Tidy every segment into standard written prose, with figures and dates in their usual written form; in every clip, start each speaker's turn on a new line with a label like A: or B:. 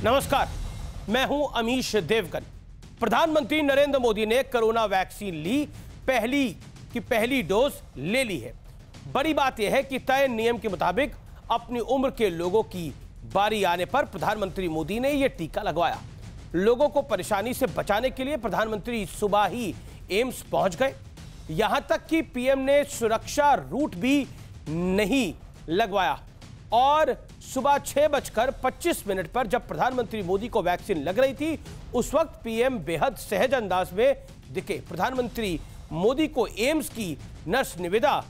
A: नमस्कार, मैं हूं अमीश देवगन। प्रधानमंत्री नरेंद्र मोदी ने कोरोना वैक्सीन ली, पहली डोज ले ली है। बड़ी बात यह है कि तय नियम के मुताबिक अपनी उम्र के लोगों की बारी आने पर प्रधानमंत्री मोदी ने यह टीका लगवाया। लोगों को परेशानी से बचाने के लिए प्रधानमंत्री सुबह ही एम्स पहुंच गए। यहां तक कि पीएम ने सुरक्षा रूट भी नहीं लगवाया और सुबह 6:25 पर जब प्रधानमंत्री मोदी को वैक्सीन लग रही थी, उस वक्त पीएम बेहद सहज अंदाज में दिखे। प्रधानमंत्री मोदी को एम्स की नर्स निवेदा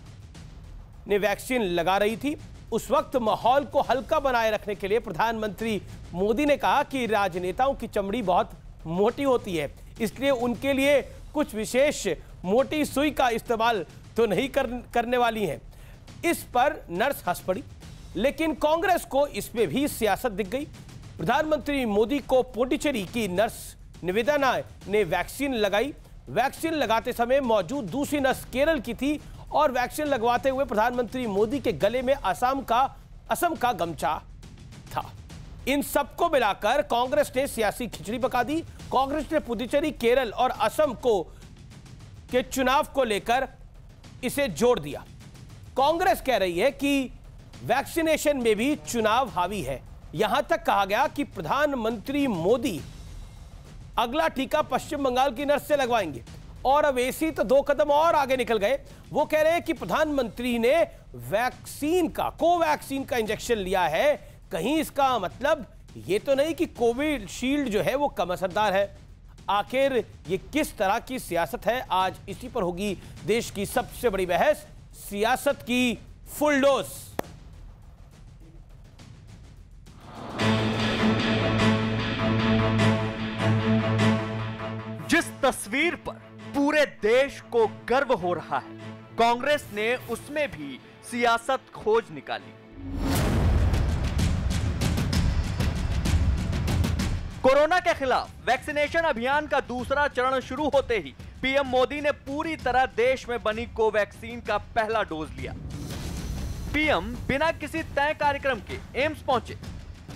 A: ने वैक्सीन लगा रही थी। उस वक्त माहौल को हल्का बनाए रखने के लिए प्रधानमंत्री मोदी ने कहा कि राजनेताओं की चमड़ी बहुत मोटी होती है, इसलिए उनके लिए कुछ विशेष मोटी सुई का इस्तेमाल तो नहीं करने वाली हैं। इस पर नर्स हंस पड़ी, लेकिन कांग्रेस को इसमें भी सियासत दिख गई। प्रधानमंत्री मोदी को पुडुचेरी की नर्स निवेदा ने वैक्सीन लगाई। वैक्सीन लगाते समय मौजूद दूसरी नर्स केरल की थी और वैक्सीन लगवाते हुए प्रधानमंत्री मोदी के गले में असम का गमछा था। इन सबको मिलाकर कांग्रेस ने सियासी खिचड़ी पका दी। कांग्रेस ने पुडुचेरी, केरल और असम के चुनाव को लेकर इसे जोड़ दिया। कांग्रेस कह रही है कि वैक्सीनेशन में भी चुनाव हावी है। यहां तक कहा गया कि प्रधानमंत्री मोदी अगला टीका पश्चिम बंगाल की नर्स से लगवाएंगे और अब एसी तो 2 कदम और आगे निकल गए। वो कह रहे हैं कि प्रधानमंत्री ने कोवैक्सीन का इंजेक्शन लिया है। कहीं इसका मतलब ये तो नहीं कि कोविशील्ड जो है वो कम असरदार है। आखिर ये किस तरह की सियासत है, आज इसी पर होगी देश की सबसे बड़ी बहस। सियासत की फुल डोज।
B: जिस तस्वीर पर पूरे देश को गर्व हो रहा है, कांग्रेस ने उसमें भी सियासत खोज निकाली। कोरोना के खिलाफ वैक्सीनेशन अभियान का दूसरा चरण शुरू होते ही पीएम मोदी ने पूरी तरह देश में बनी कोवैक्सीन का पहला डोज लिया। पीएम बिना किसी तय कार्यक्रम के एम्स पहुंचे।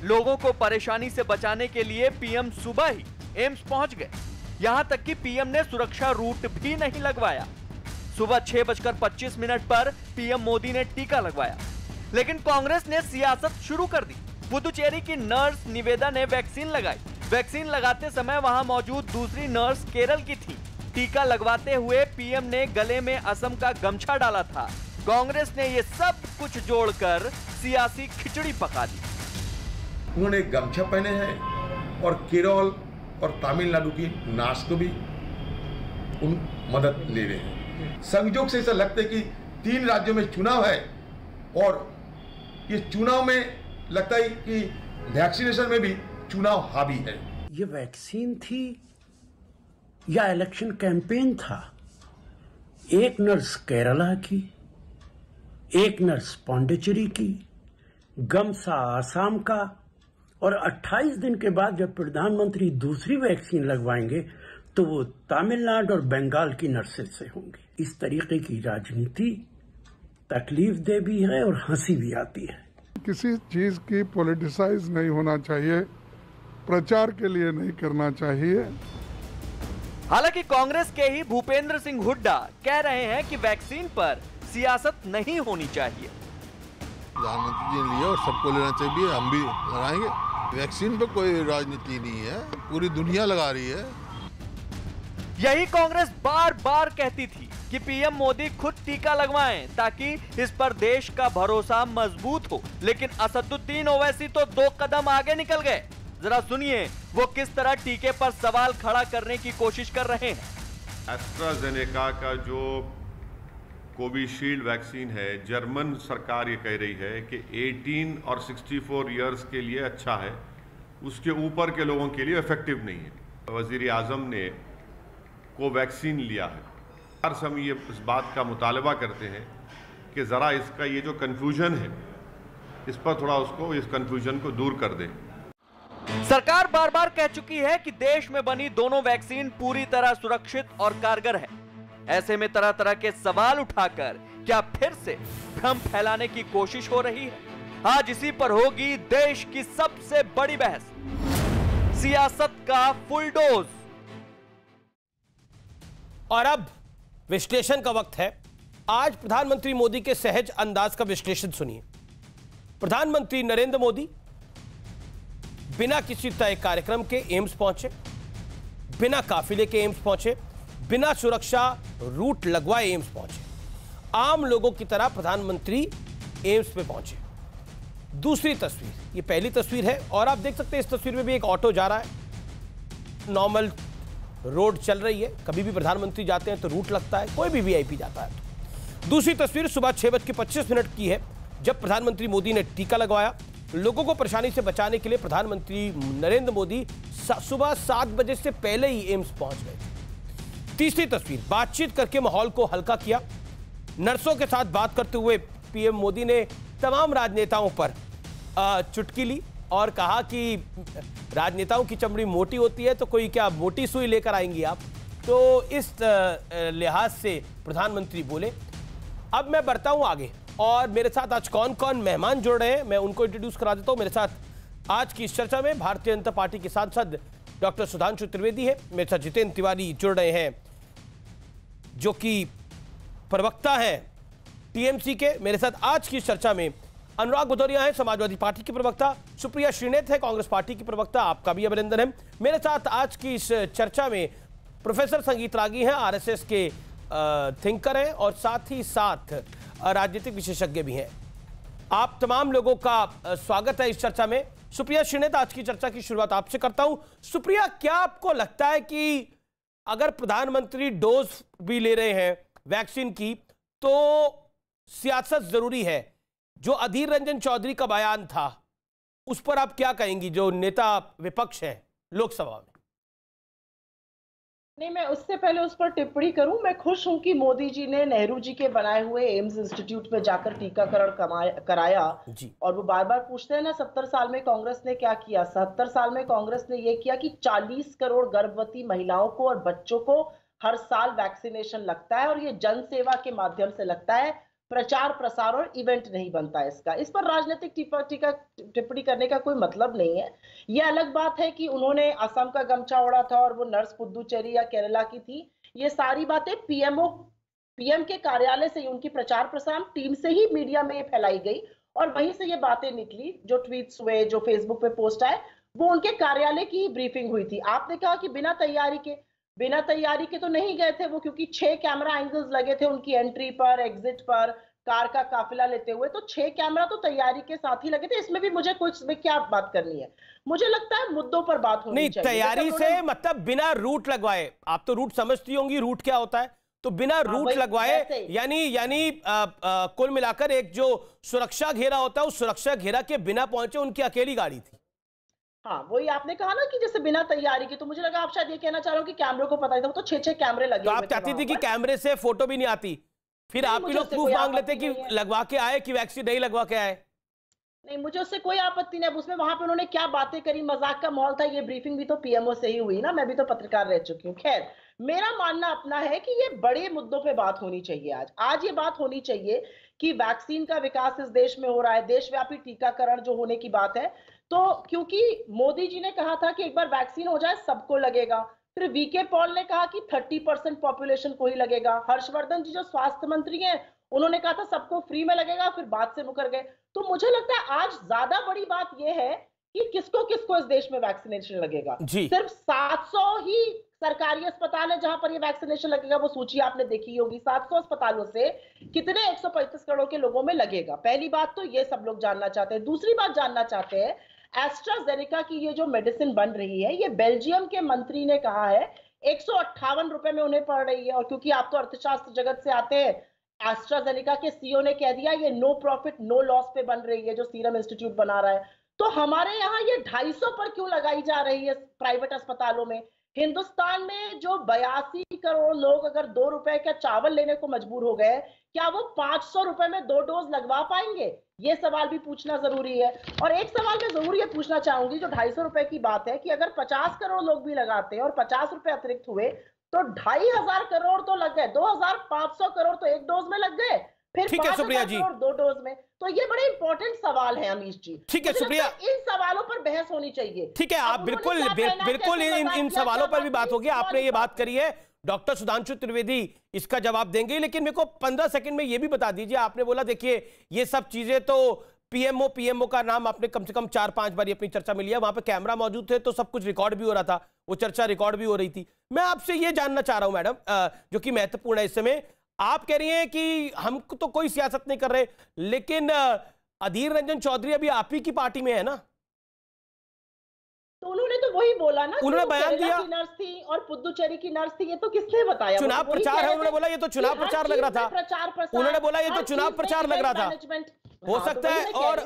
B: लोगों को परेशानी से बचाने के लिए पीएम सुबह ही एम्स पहुंच गए। यहां तक कि पीएम ने सुरक्षा रूट भी नहीं लगवाया। सुबह 6:25 पर पीएम मोदी ने टीका लगवाया, लेकिन कांग्रेस ने सियासत शुरू कर दी। पुडुचेरी की नर्स निवेदा ने वैक्सीन लगाई। वैक्सीन लगाते समय वहां मौजूद दूसरी नर्स केरल की थी। टीका लगवाते हुए पीएम ने गले में असम का गमछा डाला था। कांग्रेस ने ये सब कुछ जोड़कर सियासी खिचड़ी पका दी।
C: उन्होंने गमछा पहने हैं और केरल और तमिलनाडु की नर्स को भी मदद ले रहे हैं। संयोग से ऐसा लगता है कि 3 राज्यों में चुनाव है और ये चुनाव में लगता है कि वैक्सीनेशन में भी चुनाव हावी है।
D: ये वैक्सीन थी या इलेक्शन कैंपेन था? एक नर्स केरला की, एक नर्स पुडुचेरी की, गमछा आसाम का, और 28 दिन के बाद जब प्रधानमंत्री दूसरी वैक्सीन लगवाएंगे तो वो तमिलनाडु और बंगाल की नर्सेज से होंगी। इस तरीके की राजनीति तकलीफ दे भी है और हंसी भी आती है।
E: किसी चीज की पॉलिटिसाइज नहीं होना चाहिए, प्रचार के लिए नहीं करना चाहिए।
B: हालांकि कांग्रेस के ही भूपेंद्र सिंह हुड्डा कह रहे हैं कि वैक्सीन पर सियासत नहीं होनी चाहिए।
F: प्रधानमंत्री जी ने लिया और सबको लेना चाहिए, हम भी लगाएंगे। वैक्सीन पे कोई राजनीति नहीं है, पूरी दुनिया लगा रही है।
B: यही कांग्रेस बार बार कहती थी कि पीएम मोदी खुद टीका लगवाएं ताकि इस पर देश का भरोसा मजबूत हो, लेकिन असदुद्दीन ओवैसी तो 2 कदम आगे निकल गए। जरा सुनिए वो किस तरह टीके पर सवाल खड़ा करने की कोशिश कर रहे हैं।
G: एस्ट्राजेनेका का जो कोविशील्ड वैक्सीन है, जर्मन सरकार ये कह रही है कि 18 और 64 इयर्स के लिए अच्छा है, उसके ऊपर के लोगों के लिए इफेक्टिव नहीं है। वजीर आजम ने कोवैक्सीन लिया है। हर समय ये इस बात का मुतालबा करते हैं कि ज़रा इसका ये जो कन्फ्यूजन है, इस पर थोड़ा इस कन्फ्यूजन को दूर कर दें।
B: सरकार बार बार कह चुकी है कि देश में बनी दोनों वैक्सीन पूरी तरह सुरक्षित और कारगर है। ऐसे में तरह तरह के सवाल उठाकर क्या फिर से भ्रम फैलाने की कोशिश हो रही है? आज इसी पर होगी देश की सबसे बड़ी बहस। सियासत का फुल डोज।
A: और अब विश्लेषण का वक्त है। आज प्रधानमंत्री मोदी के सहज अंदाज का विश्लेषण सुनिए। प्रधानमंत्री नरेंद्र मोदी बिना किसी तय कार्यक्रम के एम्स पहुंचे, बिना काफिले के एम्स पहुंचे, बिना सुरक्षा रूट लगवाए एम्स पहुंचे। आम लोगों की तरह प्रधानमंत्री एम्स पे पहुंचे। दूसरी तस्वीर, ये पहली तस्वीर है और आप देख सकते हैं इस तस्वीर में भी एक ऑटो जा रहा है। नॉर्मल रोड चल रही है, कभी भी प्रधानमंत्री जाते हैं तो रूट लगता है, कोई भी वीआईपी जाता है तो। दूसरी तस्वीर सुबह 6:25 की है, जब प्रधानमंत्री मोदी ने टीका लगवाया। लोगों को परेशानी से बचाने के लिए प्रधानमंत्री नरेंद्र मोदी सुबह 7 बजे से पहले ही एम्स पहुंच गए थे। तीसरी तस्वीर, बातचीत करके माहौल को हल्का किया। नर्सों के साथ बात करते हुए पीएम मोदी ने तमाम राजनेताओं पर चुटकी ली और कहा कि राजनेताओं की चमड़ी मोटी होती है तो कोई क्या मोटी सुई लेकर आएंगी आप। तो इस लिहाज से प्रधानमंत्री बोले। अब मैं बढ़ता हूं आगे और मेरे साथ आज कौन कौन मेहमान जुड़ रहे हैं मैं उनको इंट्रोड्यूस करा देता हूं। मेरे साथ आज की इस चर्चा में भारतीय जनता पार्टी के सांसद डॉक्टर सुधांशु त्रिवेदी है, मेरे साथ जितेंद्र तिवारी जुड़ रहे हैं जो कि प्रवक्ता हैं टीएमसी के। मेरे साथ आज की इस चर्चा में अनुराग भदौरिया है, समाजवादी पार्टी की प्रवक्ता। सुप्रिया श्रीनेत है, कांग्रेस पार्टी की प्रवक्ता, आपका भी अभिनंदन है। मेरे साथ आज की इस चर्चा में प्रोफेसर संगीत रागी हैं, आरएसएस के थिंकर हैं और साथ ही साथ राजनीतिक विशेषज्ञ भी हैं। आप तमाम लोगों का स्वागत है इस चर्चा में। सुप्रिया श्रीनेत, आज की चर्चा की शुरुआत आपसे करता हूं। सुप्रिया, क्या आपको लगता है कि अगर प्रधानमंत्री डोज भी ले रहे हैं वैक्सीन की तो सियासत जरूरी है? जो अधीर रंजन चौधरी का बयान था उस पर आप क्या कहेंगी, जो नेता विपक्ष है लोकसभा में?
H: नहीं, मैं उससे पहले उस पर टिप्पणी करूं। मैं खुश हूं कि मोदी जी ने नेहरू जी के बनाए हुए एम्स इंस्टीट्यूट में जाकर टीकाकरण कराया
A: जी।
H: और वो बार बार पूछते हैं ना 70 साल में कांग्रेस ने क्या किया। 70 साल में कांग्रेस ने ये किया कि 40 करोड़ गर्भवती महिलाओं को और बच्चों को हर साल वैक्सीनेशन लगता है और ये जन सेवा के माध्यम से लगता है, प्रचार प्रसार और इवेंट नहीं बनता है इसका। इस पर राजनीतिक टिप्पणी करने का कोई मतलब नहीं है। यह अलग बात है कि उन्होंने असम का गमछा ओढ़ा था और वो नर्स पुद्दुचेरी या केरला की थी। ये सारी बातें पीएम के कार्यालय से, उनकी प्रचार प्रसार टीम से ही मीडिया में फैलाई गई और वहीं से ये बातें निकली। जो ट्वीट्स हुए, जो फेसबुक पे पोस्ट आए, वो उनके कार्यालय की ब्रीफिंग हुई थी। आपने कहा कि बिना तैयारी के तो नहीं गए थे वो, क्योंकि 6 कैमरा एंगल्स लगे थे उनकी एंट्री पर, एग्जिट पर, कार का काफिला लेते हुए, तो 6 कैमरा तो तैयारी के साथ ही लगे थे। इसमें भी मुझे कुछ में क्या बात करनी है? मुझे लगता है मुद्दों पर बात होनी चाहिए।
A: तैयारी से मतलब बिना रूट लगवाए, आप तो रूट समझती होंगी रूट क्या होता है, तो बिना रूट लगवाए यानी कुल मिलाकर एक जो सुरक्षा घेरा होता है उस सुरक्षा घेरा के बिना पहुंचे उनकी अकेली गाड़ी थी।
H: हाँ, वही आपने कहा ना कि जैसे बिना तैयारी के, तो मुझे लगा आप शायद ये कहना चाह रहे हो कि कैमरे को पता ही था। वो तो 6 कैमरे लगे
A: तो आप कहती थी कि कैमरे से फोटो भी नहीं आती, फिर आप भी लोग प्रूफ मांग लेते कि लगवा के आए कि वैक्सीन नहीं लगवा के आए।
H: नहीं, मुझे उससे कोई आपत्ति नहीं। उसमें वहां पे उन्होंने क्या बातें करी, मजाक का माहौल था। ये ब्रीफिंग भी तो पीएमओ से ही हुई ना, मैं भी तो पत्रकार रह चुकी हूँ। खैर, मेरा मानना अपना है कि ये बड़े मुद्दों पे बात होनी चाहिए। आज ये बात होनी चाहिए कि वैक्सीन का विकास इस देश में हो रहा है, देशव्यापी टीकाकरण जो होने की बात है। तो क्योंकि मोदी जी ने कहा था कि एक बार वैक्सीन हो जाए सबको लगेगा, फिर वीके पॉल ने कहा कि 30% पॉपुलेशन को ही लगेगा, हर्षवर्धन जी जो स्वास्थ्य मंत्री हैं उन्होंने कहा था सबको फ्री में लगेगा, फिर बात से मुकर गए। तो मुझे लगता है आज ज्यादा बड़ी बात यह है कि किसको किसको इस देश में वैक्सीनेशन लगेगा। सिर्फ 700 ही सरकारी अस्पताल है जहां पर ये वैक्सीनेशन लगेगा, वो सूची आपने देखी होगी। 700 अस्पतालों से कितने 135 करोड़ के लोगों में लगेगा? पहली बात तो ये सब लोग जानना चाहते हैं। दूसरी बात जानना चाहते हैं, एस्ट्राजेनेका की ये जो मेडिसिन बन रही है, ये बेल्जियम के मंत्री ने कहा है 158 रुपए में उन्हें पड़ रही है। और क्योंकि आप तो अर्थशास्त्र जगत से आते हैं, एस्ट्राजेनेका के सीईओ ने कह दिया ये नो प्रॉफिट नो लॉस पे बन रही है जो सीरम इंस्टीट्यूट बना रहा है। तो हमारे यहाँ ये 250 पर क्यों लगाई जा रही है प्राइवेट अस्पतालों में? हिंदुस्तान में जो 82 करोड़ लोग अगर 2 रुपए का चावल लेने को मजबूर हो गए, क्या वो 500 रुपए में 2 डोज लगवा पाएंगे? ये सवाल भी पूछना जरूरी है। और एक सवाल मैं जरूर ये पूछना चाहूंगी, जो 250 रुपए की बात है, कि अगर 50 करोड़ लोग भी लगाते हैं और 50 रुपए अतिरिक्त हुए तो 2500 करोड़ तो लग गए, 2500 करोड़ तो एक डोज में लग गए। फिर
A: ठीक है सुप्रिया जी,
H: और 2 डोज में। तो ये बड़े इंपॉर्टेंट सवाल है अमीश जी।
A: ठीक है सुप्रिया,
H: इन सवालों पर बहस होनी चाहिए।
A: ठीक है, आप बिल्कुल इन सवालों पर भी बात होगी। आपने ये बात करी है, डॉक्टर सुधांशु त्रिवेदी इसका जवाब देंगे, लेकिन मेरे को 15 सेकंड में ये भी बता दीजिए, आपने बोला देखिए ये सब चीजें तो पीएमओ का नाम आपने कम से कम 4-5 बार अपनी चर्चा में लिया, वहां पे कैमरा मौजूद थे तो सब कुछ रिकॉर्ड भी हो रहा था, वो चर्चा रिकॉर्ड भी हो रही थी। मैं आपसे ये जानना चाह रहा हूं मैडम, जो कि महत्वपूर्ण है इस समय, आप कह रही हैं कि हम तो कोई सियासत नहीं कर रहे, लेकिन अधीर रंजन चौधरी अभी आप ही की पार्टी में है ना,
H: तो उन्होंने तो वही बोला ना,
A: उन्होंने बयान दिया
H: की नर्स थी और पुदुचेरी की नर्स थी, ये तो किसने बताया?
A: चुनाव प्रचार है, उन्होंने बोला ये तो चुनाव प्रचार लग रहा था, उन्होंने बोला ये तो चुनाव प्रचार लग रहा था, हो सकता है, और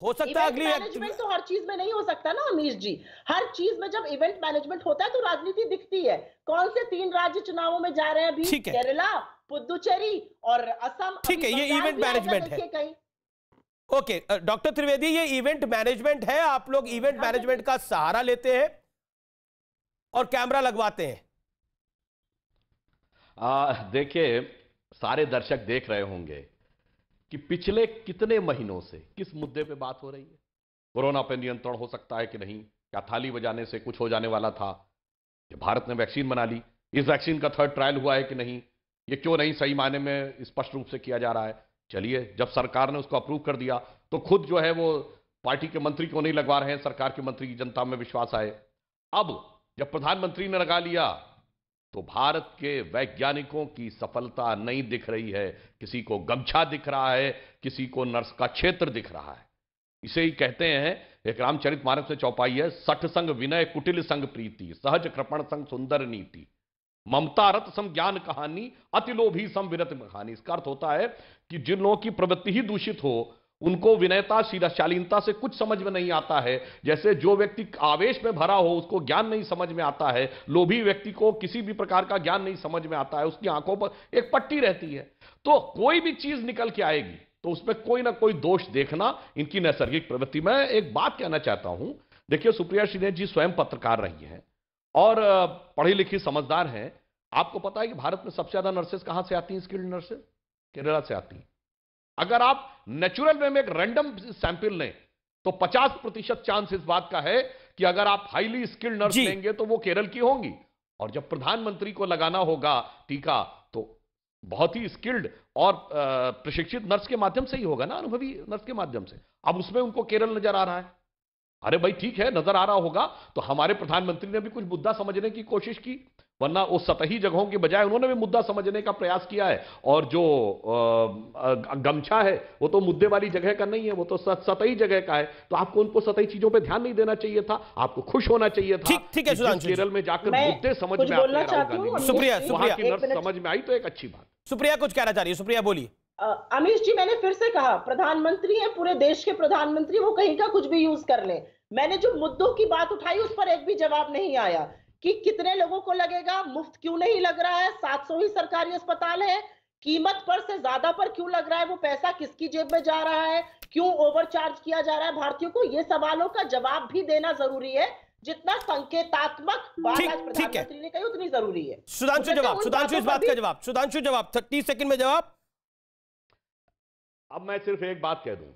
A: हो सकता है अगली
H: मैनेजमेंट तो हर चीज में नहीं हो सकता ना अमीश जी। हर चीज में जब इवेंट मैनेजमेंट होता है तो राजनीति दिखती है। कौन से 3 राज्य चुनावों में जा रहे हैं अभी? केरला, पुदुचेरी और असम।
A: ठीक है, ये इवेंट मैनेजमेंट है। ओके डॉक्टर त्रिवेदी, ये इवेंट मैनेजमेंट है, आप लोग इवेंट मैनेजमेंट का सहारा लेते हैं और कैमरा लगवाते हैं।
I: देखिए, सारे दर्शक देख रहे होंगे कि पिछले कितने महीनों से किस मुद्दे पे बात हो रही है। कोरोना पे नियंत्रण हो सकता है कि नहीं, क्या थाली बजाने से कुछ हो जाने वाला था, कि भारत ने वैक्सीन बना ली, इस वैक्सीन का 3rd ट्रायल हुआ है कि नहीं, ये क्यों नहीं सही मायने में स्पष्ट रूप से किया जा रहा है। चलिए, जब सरकार ने उसको अप्रूव कर दिया तो खुद जो है वो पार्टी के मंत्री क्यों नहीं लगवा रहे हैं, सरकार के मंत्री की जनता में विश्वास आए। अब जब प्रधानमंत्री ने लगा लिया तो भारत के वैज्ञानिकों की सफलता नहीं दिख रही है, किसी को गमछा दिख रहा है, किसी को नर्स का क्षेत्र दिख रहा है। इसे ही कहते हैं, एक रामचरितमानस में चौपाई है, सठ संग विनय कुटिल संग प्रीति, सहज कृपण संग सुंदर नीति, ममता रत सम ज्ञान कहानी, अति लोभी सम विरत कहानी। इसका अर्थ होता है कि जिन लोगों की प्रवृत्ति ही दूषित हो, उनको विनयता शालीनता से कुछ समझ में नहीं आता है। जैसे जो व्यक्ति आवेश में भरा हो उसको ज्ञान नहीं समझ में आता है, लोभी व्यक्ति को किसी भी प्रकार का ज्ञान नहीं समझ में आता है, उसकी आंखों पर एक पट्टी रहती है। तो कोई भी चीज निकल के आएगी तो उसमें कोई ना कोई दोष देखना इनकी नैसर्गिक प्रवृत्ति। मैं एक बात कहना चाहता हूं, देखिए सुप्रिया श्रीनेश जी स्वयं पत्रकार रही हैं और पढ़ी लिखी समझदार हैं। आपको पता है कि भारत में सबसे ज्यादा नर्सेस कहां से आती हैं? स्किल्ड नर्सेस केरला से आती हैं। अगर आप नेचुरल वे में एक रैंडम सैंपल लें तो 50% चांस इस बात का है कि अगर आप हाईली स्किल्ड नर्स लेंगे तो वो केरल की होंगी। और जब प्रधानमंत्री को लगाना होगा टीका तो बहुत ही स्किल्ड और प्रशिक्षित नर्स के माध्यम से ही होगा ना, अनुभवी नर्स के माध्यम से। अब उसमें उनको केरल नजर आ रहा है। अरे भाई ठीक है, नजर आ रहा होगा तो हमारे प्रधानमंत्री ने भी कुछ मुद्दा समझने की कोशिश की, वरना वो सतही जगहों के बजाय उन्होंने भी मुद्दा समझने का प्रयास किया है। और जो गमछा है वो तो मुद्दे वाली जगह का नहीं है, वो तो सतही जगह का है। तो आपको उनको सतही चीजों पे ध्यान नहीं देना चाहिए था, आपको खुश होना चाहिए था।
A: ठीक है सुधांशु,
I: केरल में जाकर मुद्दे समझ में आते हैं,
A: सुप्रिया
I: वहां की नर्स समझ में आई तो एक अच्छी बात।
A: सुप्रिया कुछ कहना चाह रही है, सुप्रिया बोलिए।
H: अमीश जी, मैंने फिर से कहा, प्रधानमंत्री है, पूरे देश के प्रधानमंत्री, वो कहीं का कुछ भी यूज कर ले। मैंने जो मुद्दों की बात उठाई उस पर एक भी जवाब नहीं आया कि कितने लोगों को लगेगा, मुफ्त क्यों नहीं लग रहा है, 700 ही सरकारी अस्पताल है, कीमत पर से ज्यादा पर क्यों लग रहा है, वो पैसा किसकी जेब में जा रहा है, क्यों ओवरचार्ज किया जा रहा है भारतीयों को। ये सवालों का जवाब भी देना जरूरी है, जितना संकेतात्मक बात आज प्रधानमंत्री ने कही उतनी जरूरी है।
A: सुधांशु जवाब, सुधांशु इस बात का जवाब, सुधांशु जवाब 30 सेकंड में जवाब।
I: अब मैं सिर्फ एक बात कह दूं,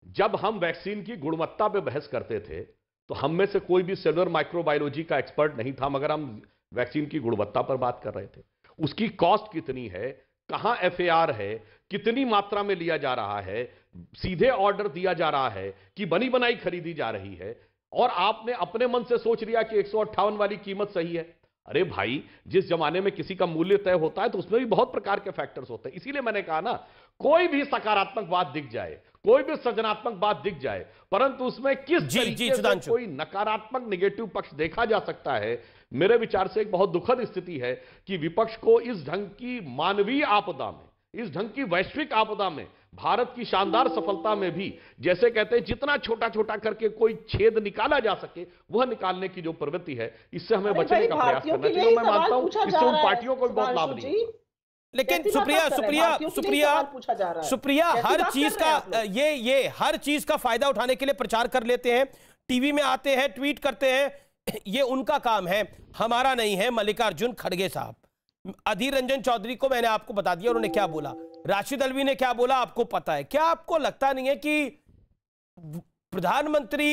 I: जब हम वैक्सीन की गुणवत्ता पे बहस करते थे तो हम में से कोई भी सेलुलर माइक्रोबायोलॉजी का एक्सपर्ट नहीं था, मगर हम वैक्सीन की गुणवत्ता पर बात कर रहे थे। उसकी कॉस्ट कितनी है, कहां FAR है, कितनी मात्रा में लिया जा रहा है, सीधे ऑर्डर दिया जा रहा है कि बनी बनाई खरीदी जा रही है, और आपने अपने मन से सोच लिया कि 158 वाली कीमत सही है। अरे भाई, जिस जमाने में किसी का मूल्य तय होता है तो उसमें भी बहुत प्रकार के फैक्टर्स होते हैं। इसीलिए मैंने कहा ना, कोई भी सकारात्मक बात दिख जाए, कोई भी सृजनात्मक बात दिख जाए, परंतु उसमें किस तरीके से कोई नकारात्मक नेगेटिव पक्ष देखा जा सकता है, मेरे विचार से एक बहुत दुखद स्थिति है कि विपक्ष को इस ढंग की मानवीय आपदा में, इस ढंग की वैश्विक आपदा में, भारत की शानदार सफलता में भी, जैसे कहते हैं जितना छोटा छोटा करके कोई छेद निकाला जा सके वह निकालने की जो प्रवृत्ति है, इससे हमें बचने का प्रयास करना चाहिए। मैं मानता हूं इससे उन पार्टियों को भी बहुत लाभ नहीं।
A: लेकिन सुप्रिया हर चीज का ये हर चीज का फायदा उठाने के लिए प्रचार कर लेते हैं, टीवी में आते हैं, ट्वीट करते हैं, ये उनका काम है, हमारा नहीं है। मल्लिकार्जुन खड़गे साहब, अधीर रंजन चौधरी को मैंने आपको बता दिया उन्होंने क्या बोला, राशिद अलवी ने क्या बोला आपको पता है। क्या आपको लगता नहीं है कि प्रधानमंत्री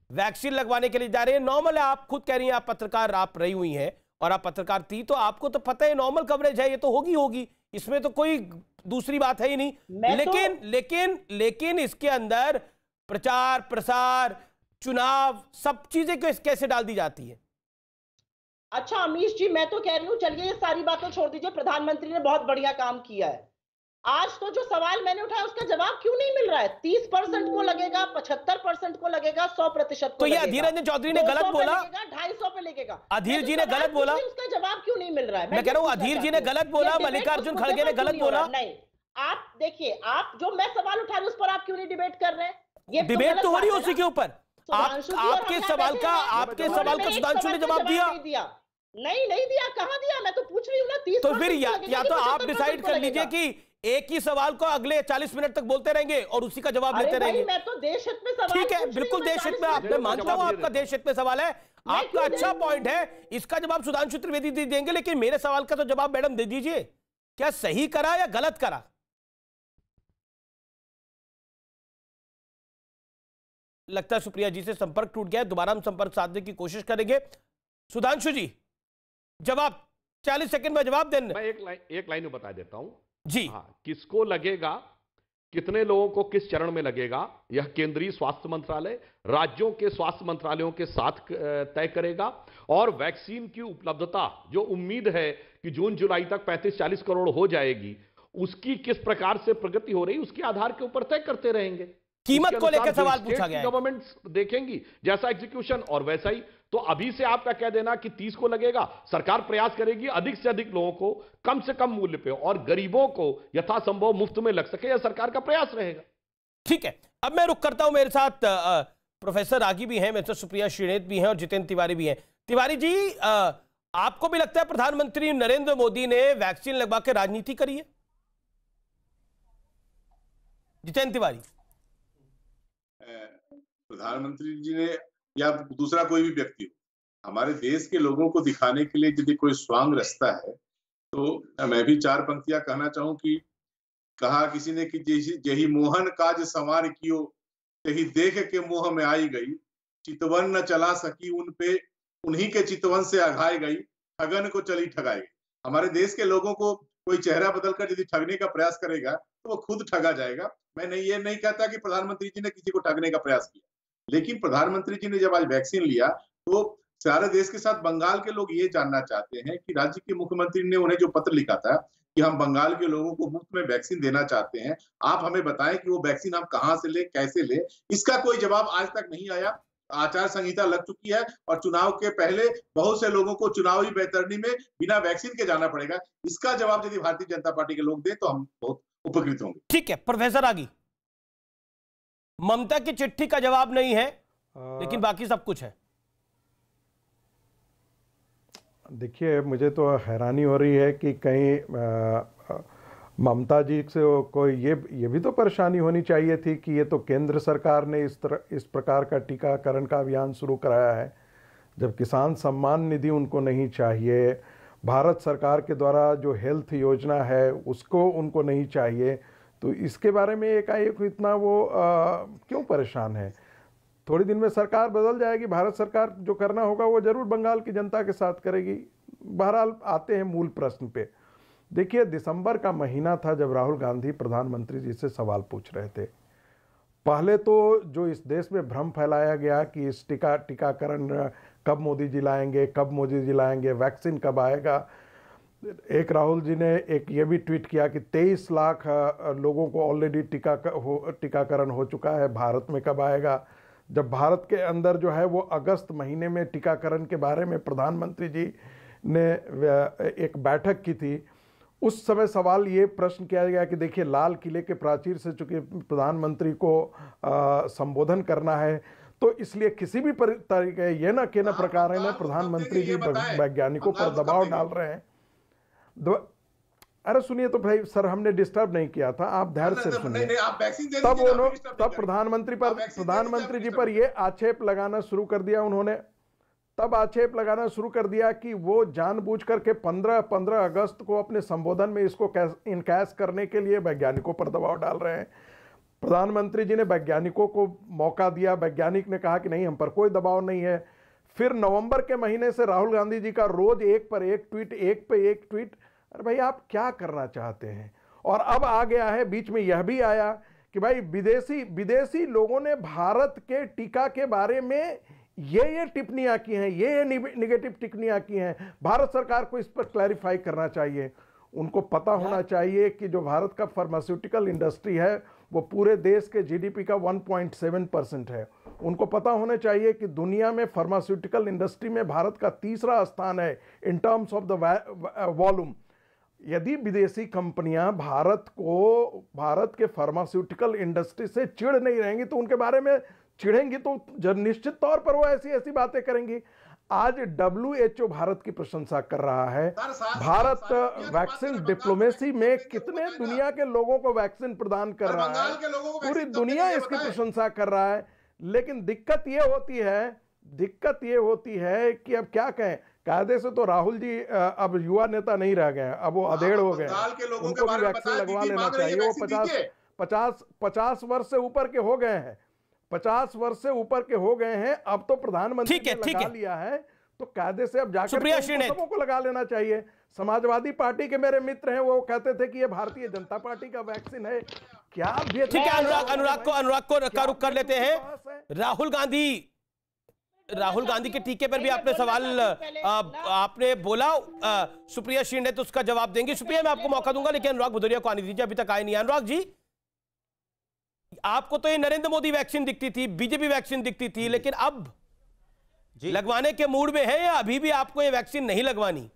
A: वैक्सीन लगवाने के लिए जा रहे हैं? नॉर्मल है, आप खुद कह रही हैं, आप पत्रकार आप रही हुई हैं और आप पत्रकार थी, तो आपको तो पता है नॉर्मल कवरेज है, ये तो होगी, इसमें तो कोई दूसरी बात है ही नहीं। लेकिन इसके अंदर प्रचार प्रसार चुनाव सब चीजें कैसे डाल दी जाती है?
H: अच्छा अमीश जी, मैं तो कह रही हूँ चलिए ये सारी बातें छोड़ दीजिए, प्रधानमंत्री ने बहुत बढ़िया काम किया है। आज तो जो सवाल मैंने उठाया उसका जवाब क्यों नहीं मिल रहा है? 30% को लगेगा, 75% को लगेगा, 100% को
A: तो ये अधीर रंजन चौधरी ने गलत बोला,
H: 250 पे लगेगा।
A: अधीर जी ने गलत बोला,
H: उसका जवाब क्यों नहीं मिल रहा है?
A: मैं कह रहा हूँ अधीर जी ने गलत बोला, मल्लिकार्जुन खड़गे ने गलत बोला।
H: नहीं, आप देखिए, आप जो मैं सवाल उठा रही हूँ उस पर आप क्यों नहीं डिबेट कर रहे हैं? ये
A: डिबेट तो हो रही है उसी के ऊपर। आपके सवाल का सुधांशु ने जवाब दिया।
H: नहीं दिया, कहां दिया? मैं तो पूछ रही हूँ ना। 30
A: तो फिर या तो आप डिसाइड कर लीजिए कि एक ही सवाल को अगले 40 मिनट तक बोलते रहेंगे और उसी का जवाब लेते रहेंगे।
H: मैं तो देश हित में सवाल,
A: ठीक है, बिल्कुल देश हित में, मैं मानता हूं आपका देश हित में सवाल है, आपका अच्छा पॉइंट है, इसका जवाब सुधांशु त्रिवेदी देंगे, लेकिन मेरे सवाल का तो जवाब मैडम दे दीजिए, क्या सही करा या गलत करा? लगता है सुप्रिया जी से संपर्क टूट गया, दोबारा हम संपर्क साधने की कोशिश करेंगे। सुधांशु जी जवाब 40 सेकंड में जवाब देना।
I: मैं एक लाइन में बता देता हूं
A: जी।
I: हाँ, किसको लगेगा, कितने लोगों को किस चरण में लगेगा, यह केंद्रीय स्वास्थ्य मंत्रालय राज्यों के स्वास्थ्य मंत्रालयों के साथ तय करेगा। और वैक्सीन की उपलब्धता जो उम्मीद है कि जून जुलाई तक 35-40 करोड़ हो जाएगी, उसकी किस प्रकार से प्रगति हो रही उसके आधार के ऊपर तय करते रहेंगे।
A: कीमत को लेकर सवाल पूछा गया है,
I: गवर्नमेंट देखेंगी जैसा एग्जीक्यूशन और वैसा ही। तो अभी से आपका कह देना कि 30 को लगेगा, सरकार प्रयास करेगी अधिक से अधिक लोगों को कम से कम मूल्य पे और गरीबों को यथासंभव मुफ्त में लग सके, यह सरकार का प्रयास रहेगा।
A: ठीक है, अब मैं रुक करता हूं, मेरे साथ प्रोफेसर रागी भी हैं, मिस्टर सुप्रिया श्रीनेत भी हैं और जितेंद्र तिवारी भी हैं। तिवारी जी, आपको भी लगता है प्रधानमंत्री नरेंद्र मोदी ने वैक्सीन लगवा के राजनीति करी है? जितेंद्र तिवारी,
J: प्रधानमंत्री जी ने या दूसरा कोई भी व्यक्ति हो, हमारे देश के लोगों को दिखाने के लिए यदि कोई स्वांग रचता है तो मैं भी 4 पंक्तियां कहना चाहूं कि कहा किसी ने कि जही मोहन काज संवार कियो, तही देख के मोह में आई गई, चितवन न चला सकी उन पे, उन्हीं के चितवन से अघाई गई, ठगन को चली ठगाई गई। हमारे देश के लोगों को कोई चेहरा बदलकर यदि ठगने का प्रयास करेगा तो वो खुद ठगा जाएगा। मैं ये नहीं कहता कि प्रधानमंत्री जी ने किसी को ठगने का प्रयास किया, लेकिन प्रधानमंत्री जी ने जब आज वैक्सीन लिया तो सारे देश के साथ बंगाल के लोग ये जानना चाहते हैं कि राज्य के मुख्यमंत्री ने उन्हें जो पत्र लिखा था कि हम बंगाल के लोगों को मुफ्त में वैक्सीन देना चाहते हैं, आप हमें बताएं कि वो वैक्सीन हम कहां से ले, कैसे ले। इसका कोई जवाब आज तक नहीं आया। आचार संहिता लग चुकी है और चुनाव के पहले बहुत से लोगों को चुनावी बैतरणी में बिना वैक्सीन के जाना पड़ेगा। इसका जवाब यदि भारतीय जनता पार्टी के लोग दें तो हम बहुत उपकृत होंगे।
A: ठीक है प्रोफेसर आगी, ममता की चिट्ठी का जवाब नहीं है लेकिन बाकी सब कुछ है।
K: देखिए, मुझे तो हैरानी हो रही है कि कहीं ममता जी से कोई ये भी तो परेशानी होनी चाहिए थी कि ये तो केंद्र सरकार ने इस प्रकार का टीकाकरण का अभियान शुरू कराया है, जब किसान सम्मान निधि उनको नहीं चाहिए, भारत सरकार के द्वारा जो हेल्थ योजना है उसको उनको नहीं चाहिए, तो इसके बारे में एकाएक इतना वो क्यों परेशान है? थोड़ी दिन में सरकार बदल जाएगी, भारत सरकार जो करना होगा वो जरूर बंगाल की जनता के साथ करेगी। बहरहाल आते हैं मूल प्रश्न पे। देखिए, दिसंबर का महीना था जब राहुल गांधी प्रधानमंत्री जी से सवाल पूछ रहे थे। पहले तो जो इस देश में भ्रम फैलाया गया कि इस टीकाकरण कब मोदी जी लाएंगे, कब मोदी जी लाएंगे, वैक्सीन कब आएगा। एक राहुल जी ने एक ये भी ट्वीट किया कि 23 लाख लोगों को ऑलरेडी टीकाकरण हो चुका है, भारत में कब आएगा। जब भारत के अंदर जो है वो अगस्त महीने में टीकाकरण के बारे में प्रधानमंत्री जी ने एक बैठक की थी, उस समय सवाल ये प्रश्न किया गया कि देखिए, लाल किले के प्राचीर से चूंकि प्रधानमंत्री को संबोधन करना है तो इसलिए किसी भी तरीके ये न के न प्रकार है ना प्रधानमंत्री जी वैज्ञानिकों पर दबाव डाल रहे हैं। अरे सुनिए तो भाई सर, हमने डिस्टर्ब नहीं किया था, आप धैर्य से सुनिए। तब प्रधानमंत्री जी पर ये आक्षेप लगाना शुरू कर दिया उन्होंने, तब आक्षेप लगाना शुरू कर दिया कि वो जानबूझ करके 15 अगस्त को अपने संबोधन में इसको इनकैश करने के लिए वैज्ञानिकों पर दबाव डाल रहे हैं। प्रधानमंत्री जी ने वैज्ञानिकों को मौका दिया, वैज्ञानिक ने कहा कि नहीं, हम पर कोई दबाव नहीं है। फिर नवंबर के महीने से राहुल गांधी जी का रोज एक पर एक ट्वीट। अरे भाई, आप क्या करना चाहते हैं? और अब आ गया है, बीच में यह भी आया कि भाई विदेशी लोगों ने भारत के टीका के बारे में ये टिप्पणियां की हैं, ये निगेटिव टिप्पणियां की हैं, भारत सरकार को इस पर क्लैरिफाई करना चाहिए। उनको पता होना चाहिए कि जो भारत का फार्मास्यूटिकल इंडस्ट्री है वो पूरे देश के जीडीपी का 1.7% है। उनको पता होना चाहिए कि दुनिया में फार्मास्यूटिकल इंडस्ट्री में भारत का तीसरा स्थान है in terms of the volume. यदि विदेशी कंपनियां भारत के फार्मास्यूटिकल इंडस्ट्री से चिढ़ नहीं रहेंगी तो उनके बारे में चिढ़ेंगी तो निश्चित तौर पर वो ऐसी बातें करेंगी। आज WHO भारत की प्रशंसा कर रहा है। भारत वैक्सीन डिप्लोमेसी में कितने दुनिया के लोगों को वैक्सीन प्रदान कर रहा है, पूरी दुनिया इसकी प्रशंसा कर रहा है। लेकिन दिक्कत ये होती है कि अब क्या कहें, कायदे से तो राहुल जी अब युवा नेता नहीं रह गए, अब वो अधेड़ हो गए, उनको भी वैक्सीन लगवा लेना चाहिए। वो 50 वर्ष से ऊपर के हो गए हैं, 50 वर्ष से ऊपर के हो गए हैं। अब तो प्रधानमंत्री ने लगा लिया है तो कायदे से अब जाकर सबों को लगा लेना चाहिए। समाजवादी पार्टी के मेरे मित्र हैं, वो कहते थे कि ये भारतीय जनता पार्टी का वैक्सीन है। क्या
A: ठीक है, अनुराग को रुख कर लेते हैं। राहुल गांधी के टीके पर भी आपने सवाल आपने बोला, सुप्रिया श्रीनेत तो उसका जवाब देंगी। सुप्रिया, मैं आपको मौका दूंगा, लेकिन अनुराग भदौरिया को आने दीजिए, अभी तक आए नहीं। अनुराग जी, आपको तो ये नरेंद्र मोदी वैक्सीन दिखती थी, बीजेपी वैक्सीन दिखती थी, लेकिन अब लगवाने के मूड में है या अभी भी आपको ये वैक्सीन नहीं लगवानी?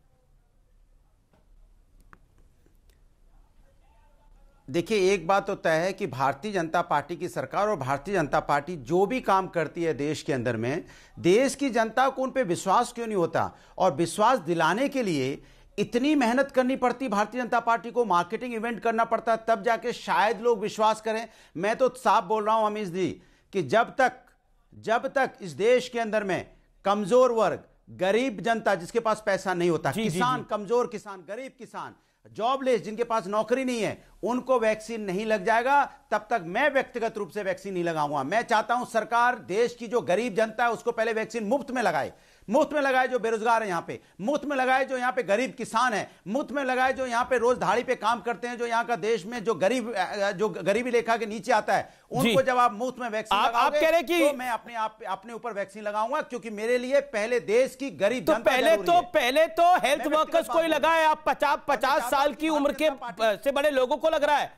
L: देखिए, एक बात तो तय है कि भारतीय जनता पार्टी की सरकार और भारतीय जनता पार्टी जो भी काम करती है देश के अंदर में, देश की जनता को उन पे विश्वास क्यों नहीं होता, और विश्वास दिलाने के लिए इतनी मेहनत करनी पड़ती भारतीय जनता पार्टी को, मार्केटिंग इवेंट करना पड़ता है, तब जाके शायद लोग विश्वास करें। मैं तो साफ बोल रहा हूं अमीश जी कि जब तक इस देश के अंदर में कमजोर वर्ग, गरीब जनता जिसके पास पैसा नहीं होता, किसान, कमजोर किसान, गरीब किसान, जॉबलेस जिनके पास नौकरी नहीं है, उनको वैक्सीन नहीं लग जाएगा, तब तक मैं व्यक्तिगत रूप से वैक्सीन नहीं लगाऊंगा। मैं चाहता हूं सरकार देश की जो गरीब जनता है उसको पहले वैक्सीन मुफ्त में लगाए, जो बेरोजगार है यहां पे मुफ्त में लगाए, जो यहां पे गरीब किसान है मुफ्त में लगाए, जो यहां पे रोज दिहाड़ी पे काम करते हैं, जो यहां का देश में जो गरीबी रेखा के नीचे आता है, उनको जब आप मुफ्त में वैक्सीन लगाओगे
A: कह रहे कि
L: तो मैं अपने ऊपर वैक्सीन लगाऊंगा, क्योंकि मेरे लिए पहले देश की गरीब जनता
A: पहले तो हेल्थ वर्कर्स को ही लगाए। आप 50 साल की उम्र के से बड़े लोगों को लग रहा है,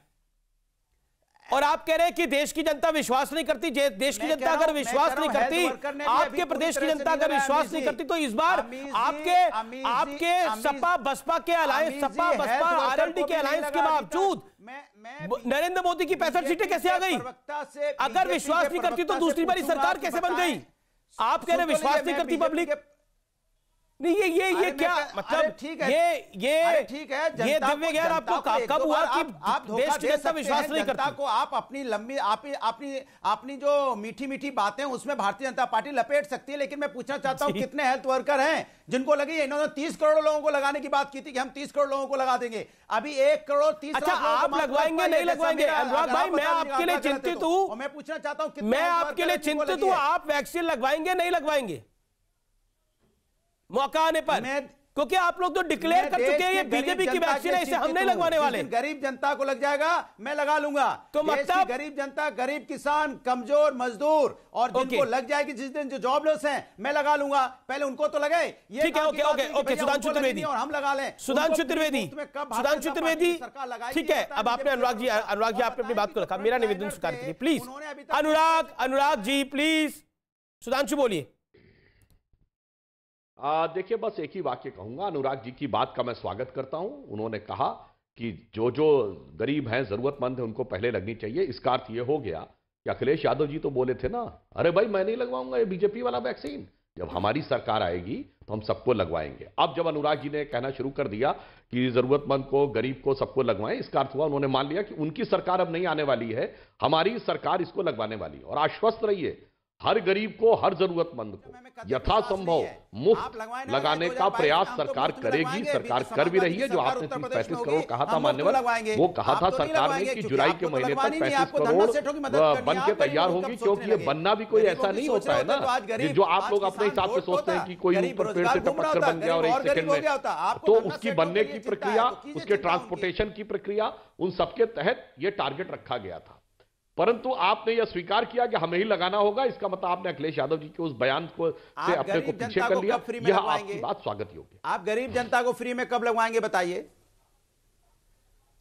A: और आप कह रहे हैं कि देश की जनता विश्वास नहीं करती। देश की जनता अगर विश्वास नहीं करती, आपके प्रदेश की जनता अगर विश्वास नहीं करती, तो इस बार आपके सपा बसपा के अलायंस, सपा बसपा आरएलडी के अलायंस के बावजूद नरेंद्र मोदी की 65 सीटें कैसे आ गई? अगर विश्वास नहीं करती तो दूसरी बारी सरकार कैसे बन गई? आप कह रहे विश्वास नहीं करती पब्लिक। नहीं, ये क्या मतलब?
L: ठीक है,
A: ये दिव्य ज्ञान आपको कब हुआ कि देश की जनता विश्वास नहीं करती?
L: को आप अपनी जो मीठी बातें उसमें भारतीय जनता पार्टी लपेट सकती है, लेकिन मैं पूछना चाहता हूं कितने हेल्थ वर्कर हैं जिनको लगी? इन्होंने 30 करोड़ लोगों को लगाने की बात की थी कि हम 30 करोड़ लोगों को लगा देंगे, अभी 1 करोड़ 30
A: अच्छा, आप लगवाएंगे नहीं लगवाएंगे? अनुराग भाई, मैं आपके लिए चिंतित हूं,
L: मैं पूछना चाहता हूं,
A: मैं आपके लिए चिंतित हूं, आप वैक्सीन लगवाएंगे नहीं लगवाएंगे मौका आने पर? क्योंकि आप लोग तो डिक्लेयर कर चुके हैं ये बीजेपी की वैक्सीन है, इसे हम नहीं लगवाने वाले।
L: गरीब जनता को लग जाएगा, मैं लगा लूंगा।
A: तो मतलब
L: गरीब जनता, गरीब किसान, कमजोर मजदूर और जिनको लग जाएगी जिस दिन, जो जॉबलेस हैं, मैं लगा लूंगा, पहले उनको तो लगे।
A: ठीक है, ओके। सुधांशु त्रिवेदी
L: और हम लगा लें।
A: सुधांशु त्रिवेदी, ठीक है। अब आपने अनुराग जी आपने अपनी बात को रखा, मेरा निवेदन स्वीकार कीजिए प्लीज। अनुराग जी प्लीज, सुधांशु बोलिए।
I: देखिए, बस एक ही वाक्य कहूंगा, अनुराग जी की बात का मैं स्वागत करता हूं। उन्होंने कहा कि जो गरीब हैं, जरूरतमंद हैं, उनको पहले लगनी चाहिए। इसका अर्थ ये हो गया कि अखिलेश यादव जी तो बोले थे ना, अरे भाई मैं नहीं लगवाऊंगा ये बीजेपी वाला वैक्सीन, जब हमारी सरकार आएगी तो हम सबको लगवाएंगे। अब जब अनुराग जी ने कहना शुरू कर दिया कि जरूरतमंद को, गरीब को, सबको लगवाएं, इसका अर्थ हुआ उन्होंने मान लिया कि उनकी सरकार अब नहीं आने वाली है, हमारी सरकार इसको लगवाने वाली है। और आश्वस्त रहिए, हर गरीब को, हर जरूरतमंद को यथासंभव मुफ्त लगाने का प्रयास सरकार करेगी। सरकार कर भी रही है। जो आपने 35 करोड़ कहा था मान्यवर, वो कहा था सरकार ने कि जुलाई के महीने तक 35 करोड़ बन के तैयार होंगी, क्योंकि ये बनना भी कोई ऐसा नहीं होता है ना जो आप लोग अपने हिसाब से सोचते हैं कि कोई ऊपर पेड़ से टपक कर बन गया और 1 सेकंड में। तो उसकी बनने की प्रक्रिया, उसके ट्रांसपोर्टेशन की प्रक्रिया, उन सबके तहत ये टारगेट रखा गया था। परंतु आपने यह स्वीकार किया कि हमें ही लगाना होगा। इसका मतलब आपने अखिलेश यादव जी के उस बयान को से अपने को पीछे कर लिया। यह आपकी बात स्वागत योग्य।
L: आप गरीब जनता को फ्री में कब लगवाएंगे बताइए?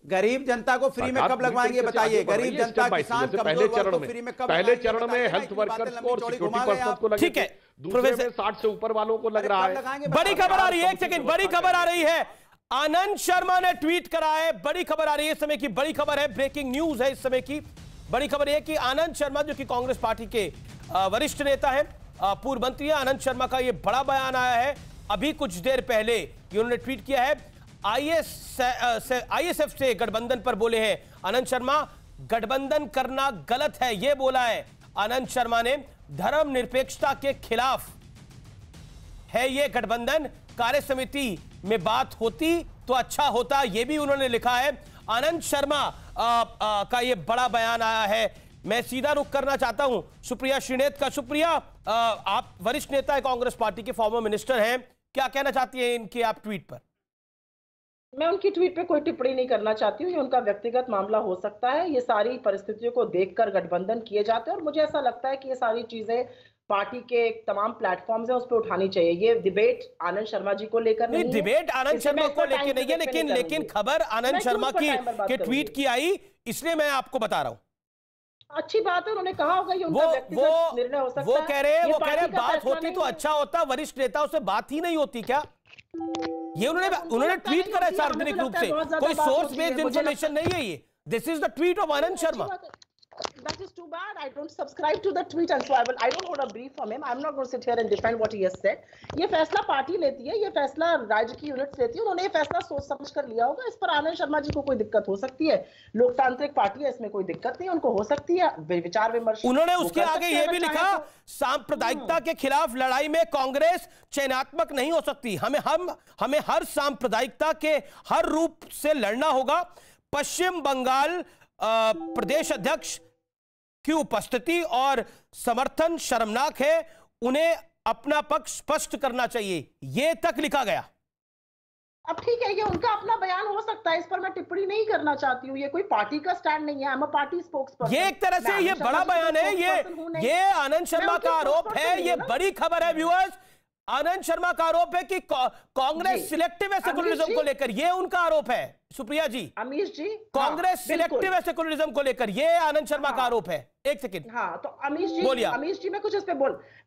L: गरीब जनता को फ्री में कब लगवाएंगे बताइए? गरीब जनता, किसान,
I: पहले चरण में हेल्थ वर्कर्स को और सिक्योरिटी पर्सन को लगे,
A: ठीक है।
I: दूसरे में 60 से ऊपर वालों को लग रहा है।
A: बड़ी खबर आ रही है, 1 सेकंड, बड़ी खबर आ रही है। आनंद शर्मा ने ट्वीट करा है। बड़ी खबर आ रही है, इस समय की बड़ी खबर है, ब्रेकिंग न्यूज है इस समय की। बड़ी खबर यह कि आनंद शर्मा, जो कि कांग्रेस पार्टी के वरिष्ठ नेता हैं, पूर्व मंत्री हैं, आनंद शर्मा का यह बड़ा बयान आया है। अभी कुछ देर पहले उन्होंने ट्वीट किया है। आईएसएफ से गठबंधन पर बोले हैं आनंद शर्मा, गठबंधन करना गलत है, यह बोला है आनंद शर्मा ने। धर्मनिरपेक्षता के खिलाफ है यह गठबंधन, कार्य समिति में बात होती तो अच्छा होता, यह भी उन्होंने लिखा है। आनंद शर्मा का यह बड़ा बयान आया है। मैं सीधा रुख करना चाहता हूं सुप्रिया श्रीनेत का। सुप्रिया, आप वरिष्ठ नेता है कांग्रेस पार्टी के, फॉर्मर मिनिस्टर हैं, क्या कहना चाहती हैं इनके आप ट्वीट पर?
H: मैं उनकी ट्वीट पे कोई टिप्पणी नहीं करना चाहती हूँ। ये उनका व्यक्तिगत मामला हो सकता है। ये सारी परिस्थितियों को देखकर गठबंधन किए जाते हैं और मुझे ऐसा लगता है कि ये सारी चीजें पार्टी के तमाम प्लेटफॉर्म्स हैं, उस पर उठानी चाहिए। ये डिबेट आनंद शर्मा जी को लेकर नहीं,
A: डिबेट आनंद शर्मा को लेकर नहीं है, लेकिन खबर आनंद शर्मा की ट्वीट की आई, इसलिए मैं आपको बता रहा हूं।
H: अच्छी बात है, उन्होंने कहा होगा ये उनका व्यक्तिगत निर्णय हो सकता है।
A: वो कह रहे बात होती तो अच्छा होता, वरिष्ठ नेताओं से बात ही नहीं होती क्या? ये उन्होंने ट्वीट करा है सार्वजनिक रूप से, कोई सोर्स बेस्ड इंफॉर्मेशन नहीं है ये। This is the tweet of Anand Sharma.
H: That is too bad. I don't subscribe to the tweet and so I don't want a brief from him. I'm not going to sit here and defend what he has said. ये फैसला party लेती है, ये फैसला राज्य की units लेती है। उन्होंने ये फैसला सोच समझ कर लिया होगा। इस पर आनंद शर्मा जी को कोई दिक्कत हो सकती है, लोकतांत्रिक पार्टी है, इसमें कोई दिक्कत नहीं, उनको हो सकती है विचार विमर्श।
A: उन्होंने उसके आगे ये भी लिखा, सांप्रदायिकता के खिलाफ लड़ाई में कांग्रेस चयनात्मक नहीं हो सकती। हमें हर सांप्रदायिकता के हर रूप से लड़ना होगा। पश्चिम बंगाल प्रदेश अध्यक्ष की उपस्थिति और समर्थन शर्मनाक है, उन्हें अपना पक्ष स्पष्ट करना चाहिए, ये तक लिखा गया।
H: अब ठीक है, ये उनका अपना बयान हो सकता है, इस पर मैं टिप्पणी नहीं करना चाहती हूँ। ये कोई पार्टी का स्टैंड नहीं है, हम पार्टी स्पोक्सपर्सन।
A: ये एक तरह से ये बड़ा बयान है, ये आनंद शर्मा का आरोप है, ये बड़ी खबर है व्यूअर्स। आनंद शर्मा का आरोप है कि कांग्रेस सिलेक्टिव है सेकुलरिज्म को लेकर, ये उनका आरोप है। सुप्रिया जी,
H: अमीश जी,
A: कांग्रेस सिलेक्टिव है सेकुलरिज्म को लेकर, ये आनंद शर्मा का आरोप है। एक सेकंड,
H: हाँ, तो अमीश जी मैं कुछ इस पे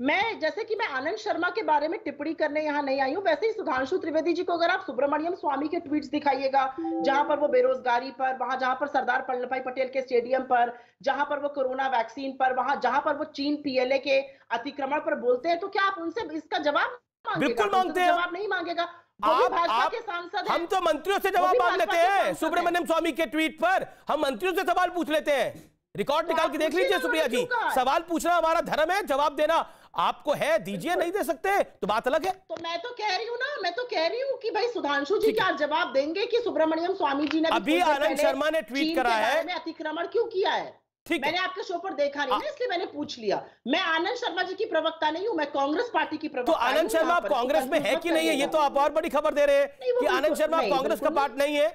H: मैं जैसे कि मैं आनंद शर्मा के बारे में टिप्पणी करने यहाँ नहीं आई हूँ, वैसे ही सुधांशु त्रिवेदी जी को अगर आप सुब्रमण्यम स्वामी के ट्वीट्स दिखाइएगा, जहां पर वो बेरोजगारी पर, वहां जहां पर सरदार वल्लभ पटेल के स्टेडियम पर, जहां पर वो कोरोना वैक्सीन पर, वहां जहां पर वो चीन पीएलए के अतिक्रमण पर बोलते हैं, तो क्या आप उनसे इसका जवाब
A: बिल्कुल मांगते हैं?
H: जवाब नहीं मांगेगा। भाजपा के सांसद
A: हम तो मंत्रियों से जवाब मांग लेते हैं। सुब्रमण्यम स्वामी के ट्वीट पर हम मंत्रियों से सवाल पूछ लेते हैं। रिकॉर्ड निकाल के देख लीजिए सुप्रिया जी, सवाल पूछना हमारा धर्म है, जवाब देना आपको है, दीजिए, नहीं दे सकते तो बात अलग है।
H: तो मैं तो कह रही हूँ ना, मैं तो कह रही हूँ कि भाई सुधांशु जी क्या जवाब देंगे कि सुब्रमण्यम स्वामी जी ने
A: अभी आनंद शर्मा ने ट्वीट करा है,
H: अतिक्रमण क्यों किया है? मैंने आपके शो पर देखा नहीं ना, इसलिए मैंने पूछ लिया। मैं आनंद शर्मा जी की प्रवक्ता नहीं हूँ, मैं कांग्रेस पार्टी की प्रवक्ता।
A: तो आनंद शर्मा आप कांग्रेस में है कि नहीं है, ये तो आप और बड़ी खबर दे रहे हैं कि आनंद शर्मा कांग्रेस का पार्ट नहीं है।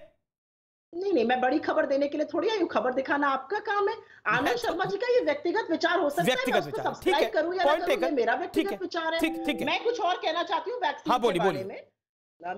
H: नहीं, मैं बड़ी खबर देने के लिए थोड़ी आई हूँ, खबर दिखाना आपका काम है। आनंद शर्मा जी का ये व्यक्तिगत विचार हो सकता है, मैं उसको सब्सक्राइब करूँ या ना करूँ, मेरा व्यक्तिगत विचार है। मैं कुछ और कहना चाहती हूँ वैक्सीन के बारे में।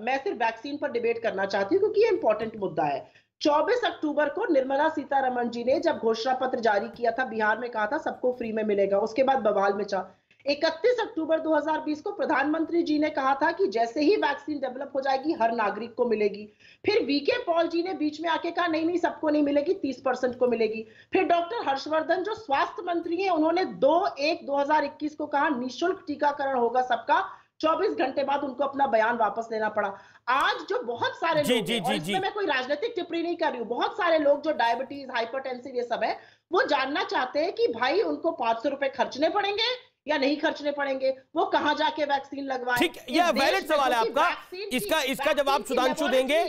H: मैं सिर्फ वैक्सीन पर डिबेट करना चाहती हूँ क्योंकि ये इंपॉर्टेंट मुद्दा है। 24 अक्टूबर को निर्मला सीतारमण जी ने जब घोषणा पत्र जारी किया था, बिहार में कहा था सबको फ्री में मिलेगा, उसके बाद बवाल मचा। 31 अक्टूबर 2020 को प्रधानमंत्री जी ने कहा था कि जैसे ही वैक्सीन डेवलप हो जाएगी हर नागरिक को मिलेगी। फिर वीके पॉल जी ने बीच में आके कहा नहीं सबको नहीं मिलेगी, 30% को मिलेगी। फिर डॉक्टर हर्षवर्धन जो स्वास्थ्य मंत्री हैं, उन्होंने 2/1/2021 को कहा निःशुल्क टीकाकरण होगा सबका। 24 घंटे बाद उनको अपना बयान वापस लेना पड़ा। आज जो बहुत सारे लोग हैं, और इसमें मैं कोई राजनीतिक टिप्पणी नहीं कर रही हूँ, बहुत सारे लोग जो डायबिटीज, हाइपरटेंसिव ये सब है, वो जानना चाहते हैं कि भाई उनको 500 रुपए खर्चने पड़ेंगे या नहीं खर्चने पड़ेंगे, वो कहां जाके वैक्सीन लगवाएं?
A: ठीक, यह वैलिड सवाल है आपका, इसका जवाब सुधांशु देंगे।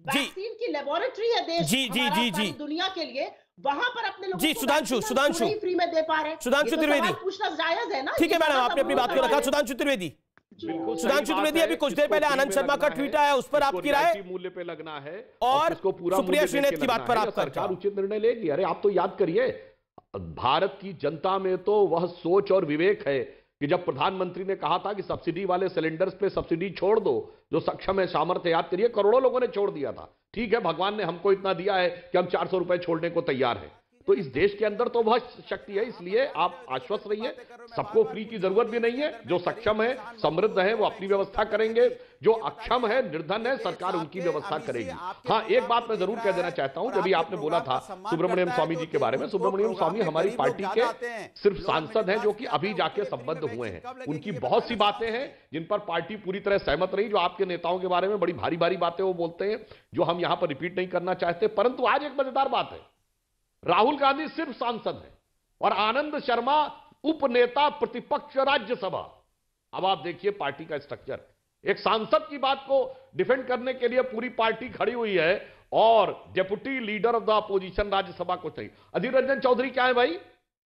H: वैक्सीन की लेबोरेटरी है देश, जी दुनिया के लिए, वहां पर अपने लोगों को सुधांशु फ्री में दे पा रहे हैं।
A: सुधांशु त्रिवेदी
H: पूछना जायज है ना?
A: ठीक है मैडम, आपने अपनी बात को रखा। सुधांशु त्रिवेदी अभी कुछ देर पहले आनंद शर्मा का ट्वीट आया, उस पर आपकी राय?
I: मूल्य पे लगना है
A: और
I: पूरा
A: सुप्रिया श्रीनेत की बात पर आपका
I: सरकार उचित निर्णय लेगी। अरे आप तो याद करिए, भारत की जनता में तो वह सोच और विवेक है कि जब प्रधानमंत्री ने कहा था कि सब्सिडी वाले सिलेंडर्स पे सब्सिडी छोड़ दो, जो सक्षम है सामर्थ्य, याद करिए करोड़ों लोगों ने छोड़ दिया था। ठीक है, भगवान ने हमको इतना दिया है कि हम 400 रुपए छोड़ने को तैयार हैं। तो इस देश के अंदर तो बहुत शक्ति है, इसलिए आप आश्वस्त रहिए, सबको फ्री की जरूरत भी नहीं है। जो सक्षम है, समृद्ध है, वो अपनी व्यवस्था करेंगे, जो अक्षम है, निर्धन है, सरकार उनकी व्यवस्था करेगी। हाँ, एक बात मैं जरूर कह देना चाहता हूं, जब आपने बोला था सुब्रमण्यम स्वामी जी के बारे में, सुब्रमण्यम स्वामी हमारी पार्टी के सिर्फ सांसद हैं जो कि अभी जाके संबद्ध हुए हैं। उनकी बहुत सी बातें हैं जिन पर पार्टी पूरी तरह सहमत रही। जो आपके नेताओं के बारे में बड़ी भारी भारी बातें वो बोलते हैं, जो हम यहां पर रिपीट नहीं करना चाहते। परंतु आज एक मजेदार बात है, राहुल गांधी सिर्फ सांसद है और आनंद शर्मा उपनेता प्रतिपक्ष राज्यसभा। अब आप देखिए पार्टी का स्ट्रक्चर, एक सांसद की बात को डिफेंड करने के लिए पूरी पार्टी खड़ी हुई है और deputy leader of the opposition Rajya Sabha को चाहिए। अधीर रंजन चौधरी क्या है भाई?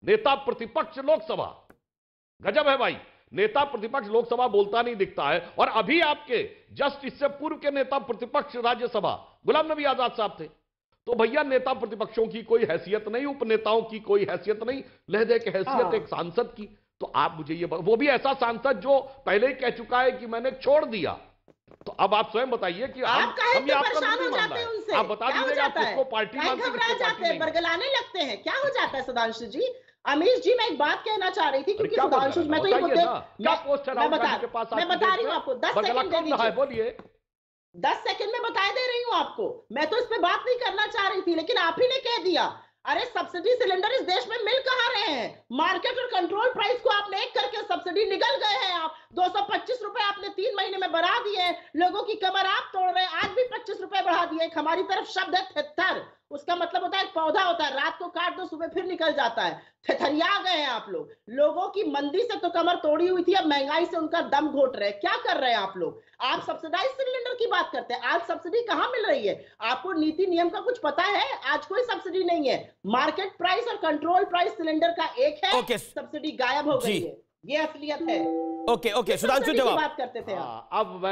I: नेता प्रतिपक्ष लोकसभा। गजब है भाई, नेता प्रतिपक्ष लोकसभा बोलता नहीं दिखता है। और अभी आपके जस्ट इससे पूर्व के नेता प्रतिपक्ष राज्यसभा गुलाम नबी आजाद साहब थे। तो भैया नेता प्रतिपक्षों की कोई हैसियत नहीं, उपनेताओं की कोई हैसियत नहीं, लहदे की हैसियत एक सांसद की। तो आप मुझे ये, वो भी ऐसा सांसद जो पहले ही कह चुका है कि मैंने छोड़ दिया। तो अब आप स्वयं बताइए कि हम ये आपका नहीं मान रहा है। आप बता दीजिएगा आप किसको पार्टी मानते हैं, किसको पार्टी नहीं।
H: बरगलाने लगते हैं, क्या हो जाता है सुधांशु जी? अमीश जी, मैं एक बात कहना चाह रही थी, क्योंकि सुधांशु, मैं तो ये मुद्दे मैं बता रही हूँ आपको, 10 सेकंड दे दीजिए।
I: बोलिए।
H: 10 सेकंड में बता दे रही हूं आपको, मैं तो इस पे बात नहीं करना चाह रही थी, लेकिन आप ही ने कह दिया। अरे सब्सिडी सिलेंडर इस देश में मिल कहां रहे हैं? मार्केट और कंट्रोल प्राइस को आपने एक करके सब्सिडी निकल गए हैं। आप 225 रुपए आपने 3 महीने में बढ़ा दिए, लोगों की कमर आप तोड़ रहे हैं। आज भी 25 रुपए बढ़ा दिए। हमारी तरफ शब्द है थेथर, उसका मतलब होता है एक पौधा होता है, रात को काट दो सुबह फिर निकल जाता है। थेथरिया गए हैं आप लोग। लोगों की मंदी से तो कमर तोड़ी हुई थी, अब महंगाई से उनका दम घोट रहे हैं। क्या कर रहे हैं आप लोग? आप सब्सिडाइज सिलेंडर की बात करते हैं, आज सब्सिडी कहां मिल रही है? आपको नीति नियम का कुछ पता है? आज कोई सब्सिडी नहीं है। मार्केट प्राइस और कंट्रोल प्राइस सिलेंडर का एक है, सब्सिडी गायब हो गई है। ये असलियत है।
A: ओके सुधांशु जवाब
H: बात करते थे।
I: अब मैं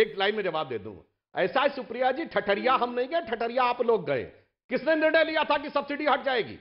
I: एक लाइन में जवाब दे दूं। ऐसा है सुप्रिया जी, ठठरिया हम नहीं गए, ठठरिया आप लोग गए। किसने निर्णय लिया था कि सब्सिडी हट जाएगी?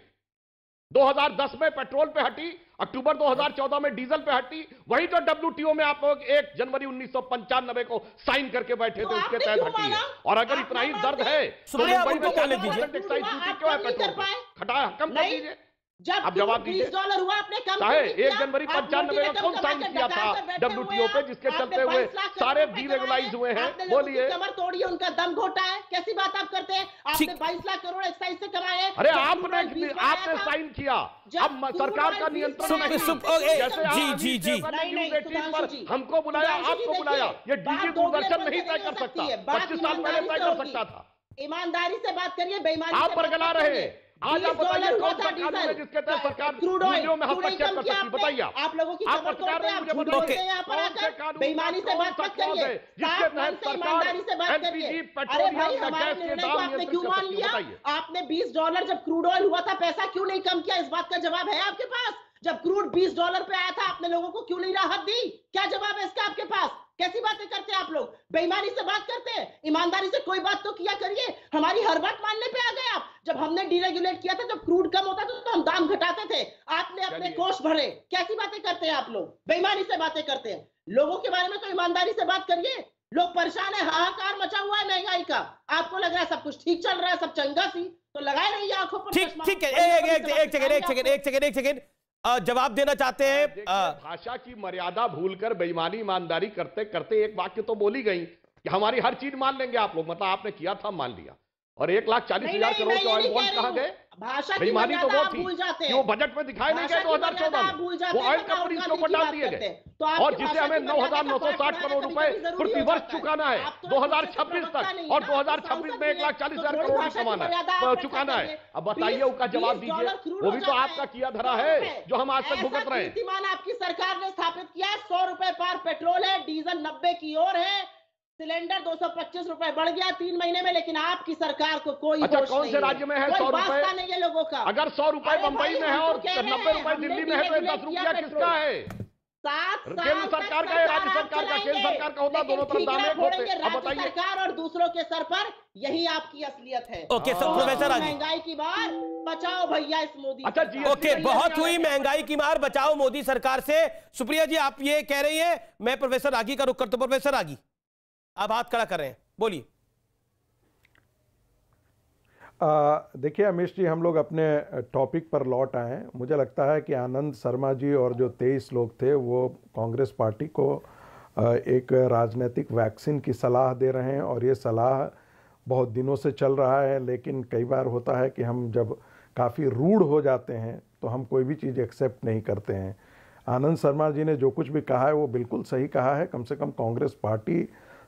I: 2010 में पेट्रोल पे हटी, अक्टूबर 2014 में डीजल पे हटी। वही तो WTO में आप लोग 1 जनवरी 1995 को साइन करके बैठे थे, उसके तहत हटी है। और अगर इतना ही दर्द है तो मुंबई में टेक्साइल ड्यूटी क्यों है पेट्रोल पे? हटाया, कम कर दीजिए। अब जवाब दीजिए।
H: $20 हुआ आपने कम
I: चाहे 1 जनवरी 95 में कौन साइन किया था WTO पे, जिसके चलते हुए सारे डीरेगुलाइज हुए हैं? बोलिए।
H: कमर तोड़ी, उनका दम घोटा है। कैसी बात आप करते हैं? आपने 22 लाख करोड़ एक्साइज से कमाए।
I: अरे आपने साइन किया, अब सरकार का नियंत्रण नहीं। जी हमको बुलाया, आपको बुलाया, ये डीजी दूरदर्शन नहीं तय कर सकता, 25 साल पहले तय कर सकता था।
H: ईमानदारी से बात करिए, बेईमानी
I: आप बरगला रहे हैं। आज आप बताइए कौन सा कानून है जिसके तहत सरकार मूल्यों में हस्तक्षेप कर सकती? बताइए
H: आप लोगों की
I: आप पत्रकार हैं, मुझे बताइए
H: बेईमानी से बात मत करिए,
I: जिसके तहत
H: ईमानदारी से बात करिए। अरे भाई, हमारे निर्णय को आपने क्यों मान लिया? आपने $20 जब क्रूड ऑयल हुआ था, पैसा क्यों नहीं कम किया? इस बात का जवाब है आपके पास? जब क्रूड $20 पे आया था, आपने लोगों को क्यों नहीं राहत दी? क्या जवाब है इसका आपके पास? कैसी बातें करते हैं आप लोग? बेईमानी से बात करते हैं, ईमानदारी से कोई बात तो किया करिए। हमारी हर बात मानने पे आ गए आप। जब हमने डीरेगुलेट किया था, जब क्रूड कम होता था तो हम दाम घटाते थे, आपने अपने कोष भरे। कैसी बातें करते हैं आप लोग? बेईमानी से बातें करते हैं। लोगों के बारे में तो ईमानदारी से बात करिए। लोग परेशान है, हाहाकार मचा हुआ है महंगाई का। आपको लग रहा है सब कुछ ठीक चल रहा है, सब चंगा सी, तो लगाए रहिए आंखों पर।
A: ठीक है, एक सेकंड जवाब देना चाहते हैं।
I: भाषा की मर्यादा भूलकर बेईमानी ईमानदारी करते करते एक वाक्य तो बोली गई कि हमारी हर चीज मान लेंगे आप लोग। मतलब आपने किया था, मान लिया। और 1,40,000 करोड़ के ऑयल बॉन्ड कहां गए? बेईमानी तो वो थी कि वो बजट में दिखाए नहीं गए 2014 में, वो ऑयल कंपनीज के ऊपर डाल दिए गए, और जिसे हमें 9,960 करोड़ रुपए प्रति वर्ष चुकाना है 2026 तक, और 2026 में 1,40,000 करोड़ भी कमाना है, चुकाना है। अब बताइए उसका जवाब दीजिए, वो भी तो आपका किया धरा है जो हम आज तक भुगत रहे हैं।
H: कीर्तिमान आपकी सरकार ने स्थापित किया, 100 रुपए पर पेट्रोल है, डीजल 90 की ओर है, सिलेंडर 225 रुपए बढ़ गया 3 महीने में, लेकिन आपकी सरकार को कोई
I: अच्छा,
H: होश
I: कौन से राज्य में है 100 रुपए?
H: नहीं है लोगों का।
I: अगर 100 रुपए बंबई में है और 90 रुपए दिल्ली में है, तो 10 रुपया किसका है? केंद्र सरकार का है, राज्य सरकार का? केंद्र सरकार का होता, दोनों तरफ दाम एक होते। अब बताइए,
H: सरकार और दूसरों के सर पर यही आपकी असलियत है।
A: ओके सर, प्रोफेसर रागी,
H: महंगाई की मार बचाओ भैया इस मोदी।
I: अच्छा जी,
A: ओके, बहुत हुई महंगाई की मार, बचाओ मोदी सरकार से। सुप्रिया जी, आप ये कह रही हैं, मैं प्रोफेसर रागी का रुख करता हूं। प्रोफेसर रागी, आप हाथ खड़ा कर रहे हैं, बोलिए।
K: देखिए अमीश जी, हम लोग अपने टॉपिक पर लौट आए हैं। मुझे लगता है कि आनंद शर्मा जी और जो 23 लोग थे वो कांग्रेस पार्टी को एक राजनीतिक वैक्सीन की सलाह दे रहे हैं, और ये सलाह बहुत दिनों से चल रहा है, लेकिन कई बार होता है कि हम जब काफ़ी रूढ़ हो जाते हैं तो हम कोई भी चीज़ एक्सेप्ट नहीं करते हैं। आनंद शर्मा जी ने जो कुछ भी कहा है वो बिल्कुल सही कहा है। कम से कम कांग्रेस पार्टी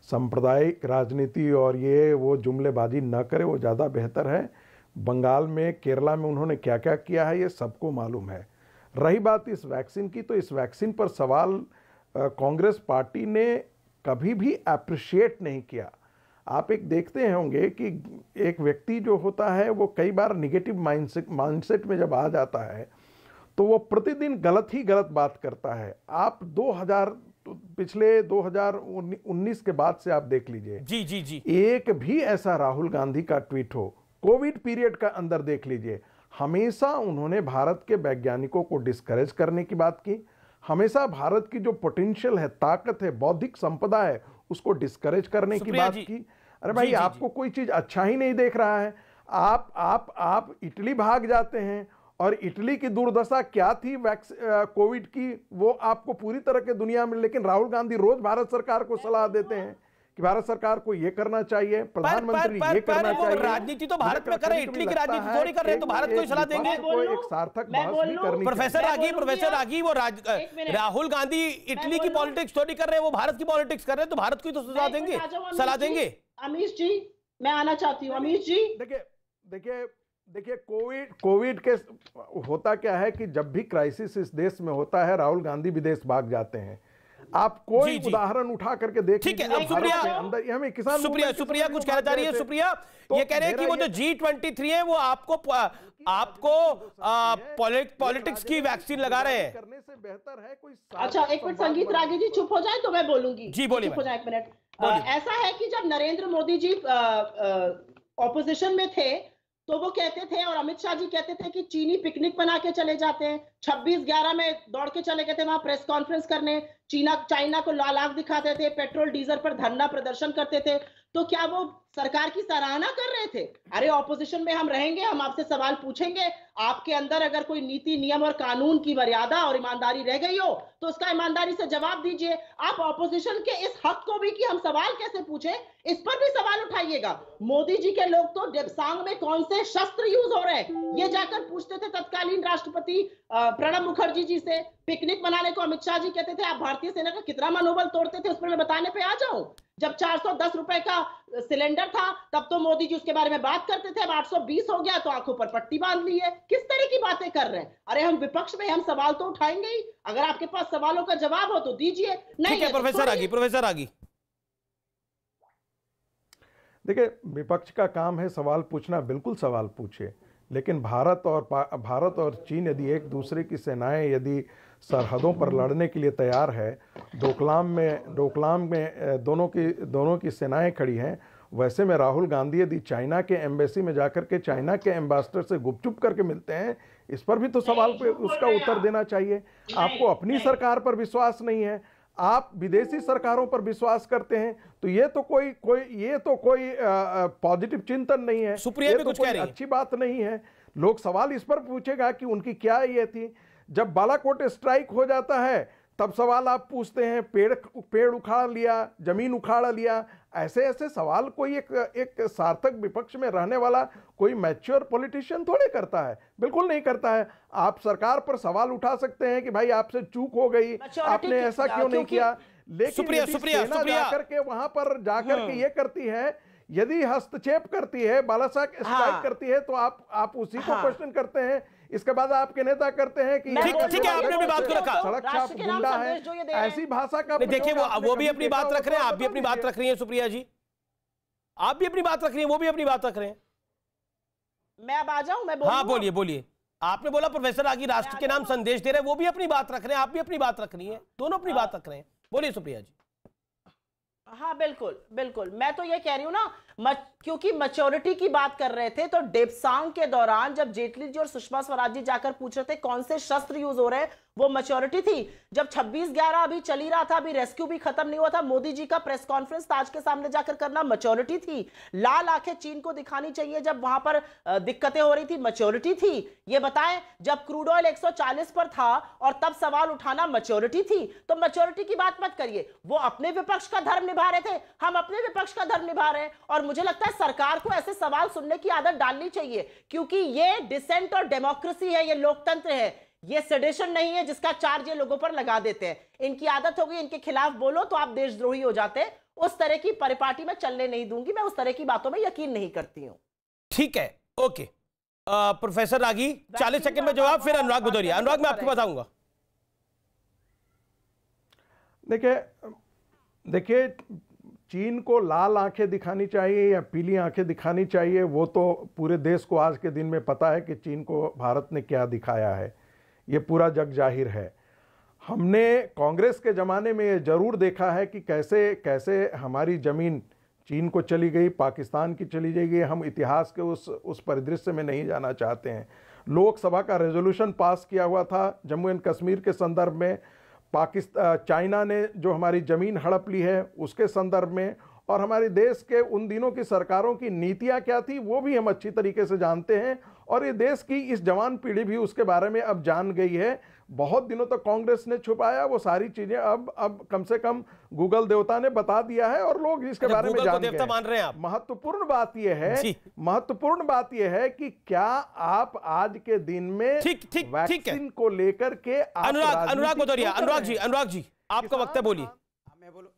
K: सांप्रदायिक राजनीति और ये वो जुमलेबाजी न करे, वो ज़्यादा बेहतर है। बंगाल में, केरला में उन्होंने क्या क्या किया है ये सबको मालूम है। रही बात इस वैक्सीन की, तो इस वैक्सीन पर सवाल कांग्रेस पार्टी ने कभी भी अप्रिशिएट नहीं किया। आप एक देखते होंगे कि एक व्यक्ति जो होता है वो कई बार निगेटिव माइंडसेट में जब आ जाता है तो वो प्रतिदिन गलत ही गलत बात करता है। आप पिछले 2019 के बाद से आप देख लीजिए,
A: जी जी जी,
K: एक भी ऐसा राहुल गांधी का ट्वीट हो, कोविड पीरियड का अंदर देख लीजिए, हमेशा उन्होंने भारत के वैज्ञानिकों को डिस्करेज करने की बात की, हमेशा भारत की जो पोटेंशियल है, ताकत है, बौद्धिक संपदा है, उसको डिस्करेज करने की बात की। अरे भाई, आपको कोई चीज अच्छा ही नहीं देख रहा है, आप इटली भाग जाते हैं, और इटली की दुर्दशा क्या थी कोविड की, वो आपको पूरी तरह के दुनिया में, लेकिन राहुल गांधी रोज भारत सरकार को सलाह देते हैं कि भारत सरकार को ये करना चाहिए, प्रधानमंत्री ये करना चाहिए।
A: राजनीति तो भारत में कर रहे, इटली की राजनीति थोड़ी कर रहे हैं, तो भारत को सलाह देंगे।
K: एक सार्थक बहस भी करनी।
A: प्रोफेसर रागी, वो राहुल गांधी इटली की पॉलिटिक्स थोड़ी कर रहे हैं, वो भारत की पॉलिटिक्स कर रहे हैं, तो भारत को ही तो सलाह देंगे।
H: अमीश जी, मैं आना चाहती हूँ। अमीश जी,
K: देखिए कोविड के होता क्या है कि जब भी क्राइसिस इस देश में होता है, राहुल गांधी विदेश भाग जाते हैं। आप कोई उदाहरण उठा करके देख
A: लीजिए। ठीक है, सुप्रिया कुछ कहना चाह रही है। सुप्रिया ये कह रहे हैं कि वो जो G23 है वो आपको पॉलिटिक्स की वैक्सीन लगा रहे हैं।
K: करने से बेहतर है कोई।
H: अच्छा, एक मिनट, संगीत रागी जी चुप हो जाए तो मैं बोलूंगी।
A: जी बोलिए।
H: चुप हो जाए एक मिनट। ऐसा है कि जब नरेंद्र मोदी जी ऑपोजिशन में थे तो वो कहते थे, और अमित शाह जी कहते थे कि चीनी पिकनिक बना के चले जाते हैं। 26/11 में दौड़ के चले गए थे वहां प्रेस कॉन्फ्रेंस करने, चाइना को लाल आंख दिखाते थे, पेट्रोल डीजल पर धरना प्रदर्शन करते थे। तो क्या वो सरकार की सराहना कर रहे थे? अरे ऑपोजिशन में हम रहेंगे, हम आपसे सवाल पूछेंगे, आपके अंदर अगर कोई नीति, नियम और कानून की मर्यादा और ईमानदारी रह गई हो तो उसका ईमानदारी से जवाब दीजिए। आप ऑपोजिशन के इस हक को भी कि हम सवाल कैसे पूछे, इस पर भी सवाल उठाइएगा। मोदी जी के लोग तो डेप्सांग में कौन से शस्त्र यूज हो रहे हैं ये जाकर पूछते थे तत्कालीन राष्ट्रपति प्रणब मुखर्जी जी से। पिकनिक मनाने को अमित शाह जी कहते थे। आप भारतीय सेना का कितना मनोबल तोड़ते थे उस पर मैं बताने पे आ जाऊं। जब 410 रुपए का सिलेंडर था तब तो मोदी जी उसके बारे में बात करते थे, अब 820 हो गया तो आंखों पर पट्टी बांध ली है। किस तरह की बातें कर रहे हैं? अरे हम विपक्ष में, हम सवाल तो उठाएंगे ही। अगर आपके पास सवालों का जवाब हो तो दीजिए, नहीं है
A: प्रोफेसर आगी
K: देखिए, विपक्ष का काम है सवाल पूछना, बिल्कुल सवाल पूछे, लेकिन भारत और चीन यदि एक दूसरे की सेनाएं यदि सरहदों पर लड़ने के लिए तैयार है, डोकलाम में दोनों की सेनाएं खड़ी हैं, वैसे में राहुल गांधी यदि चाइना के एम्बेसी में जाकर के चाइना के एम्बेसडर से गुपचुप करके मिलते हैं, इस पर भी तो सवाल पे उसका उत्तर देना चाहिए। आपको अपनी सरकार पर विश्वास नहीं है, आप विदेशी सरकारों पर विश्वास करते हैं, तो ये तो कोई पॉजिटिव चिंतन नहीं है,
A: सुप्रिया भी कुछ कह रही है,
K: अच्छी बात नहीं है। लोग सवाल इस पर पूछेगा कि उनकी क्या ये थी। जब बालाकोट स्ट्राइक हो जाता है तब सवाल आप पूछते हैं, पेड़ उखाड़ लिया, जमीन उखाड़ लिया, ऐसे ऐसे सवाल कोई एक सार्थक विपक्ष में रहने वाला कोई मैच्योर पॉलिटिशियन थोड़े करता है, बिल्कुल नहीं करता है। आप सरकार पर सवाल उठा सकते हैं कि भाई आपसे चूक हो गई, आपने ऐसा क्यों नहीं किया, लेकिन सेना जाकर के वहां पर जाकर के ये करती है, यदि हस्तक्षेप करती है, बालासाहेब स्ट्राइक करती है, तो आप उसी को क्वेश्चन करते हैं। इसके बाद आपके नेता करते हैं कि
A: ठीक है, आपने भी बात को रखा,
K: सड़क छाप गुंडा है, ऐसी भाषा का
A: देखिए वो भी अपनी बात रख रहे हैं, आप भी अपनी बात रख रही हैं सुप्रिया जी, आप भी अपनी बात रख रही हैं, वो भी अपनी बात रख रहे हैं।
H: मैं अब आ जाऊं, मैं बोलूं?
A: हाँ बोलिए बोलिए। आपने बोला प्रोफेसर रागी राष्ट्र के नाम संदेश दे रहे हैं, वो भी अपनी बात रख रहे हैं, आप भी अपनी बात रख रही हैं, दोनों अपनी बात रख रहे हैं। बोलिए सुप्रिया जी।
H: हाँ बिल्कुल बिल्कुल, मैं तो ये कह रही हूँ ना, क्योंकि मैच्योरिटी की बात कर रहे थे, तो डेप्सांग के दौरान जब जेटली जी और सुषमा स्वराज जी जाकर पूछ रहे थे कौन से शस्त्र यूज हो रहे हैं, वो मैच्योरिटी थी। जब 26/11 अभी चल ही रहा था, अभी रेस्क्यू भी खत्म नहीं हुआ था, मोदी जी का प्रेस कॉन्फ्रेंस ताज के सामने जाकर करना मैच्योरिटी थी। लाल आंखें चीन को दिखानी चाहिए जब वहां पर दिक्कतें हो रही थी, मैच्योरिटी थी। ये बताएं, जब क्रूड ऑयल 140 पर था और तब सवाल उठाना मैच्योरिटी थी। तो मैच्योरिटी की बात मत करिए, वो अपने विपक्ष का धर्म निभा रहे थे, हम अपने विपक्ष का धर्म निभा रहे हैं। और मुझे लगता है सरकार को ऐसे सवाल सुनने की आदत डालनी चाहिए, क्योंकि ये डिसेंट और डेमोक्रेसी है, ये लोकतंत्र है, ये सेडेशन नहीं है जिसका चार्ज ये लोगों पर लगा देते हैं। इनकी आदत होगी, इनके खिलाफ बोलो तो आप देशद्रोही हो जाते हैं। उस तरह की परिपाटी में चलने नहीं दूंगी, मैं उस तरह की बातों में यकीन नहीं करती हूं।
A: ठीक है, ओके। प्रोफेसर रागी 40 सेकंड में जवाब, फिर अनुराग भदौरिया। अनुराग मैं आपको बताऊंगा।
K: देखिए चीन को लाल आंखें दिखानी चाहिए या पीली आंखें दिखानी चाहिए, वो तो पूरे देश को आज के दिन में पता है कि चीन को भारत ने क्या दिखाया है, ये पूरा जग जाहिर है। हमने कांग्रेस के ज़माने में ये ज़रूर देखा है कि कैसे कैसे हमारी ज़मीन चीन को चली गई, पाकिस्तान की चली जाएगी। हम इतिहास के उस परिदृश्य में नहीं जाना चाहते हैं। लोकसभा का रेजोल्यूशन पास किया हुआ था जम्मू एंड कश्मीर के संदर्भ में, चाइना ने जो हमारी ज़मीन हड़प ली है उसके संदर्भ में, और हमारे देश के उन दिनों की सरकारों की नीतियां क्या थी वो भी हम अच्छी तरीके से जानते हैं, और ये देश की इस जवान पीढ़ी भी उसके बारे में अब जान गई है। बहुत दिनों तक कांग्रेस ने छुपाया वो सारी चीजें, अब कम से कम गूगल देवता ने बता दिया है और लोग इसके बारे में जान गए।
A: मान रहे हैं आप।
K: महत्वपूर्ण बात यह है कि क्या आप आज के दिन में वैक्सीन को लेकर के
A: अनुराग भदौरिया, अनुराग जी आपका वक्त है, बोलिए।
L: मैं बोलूं,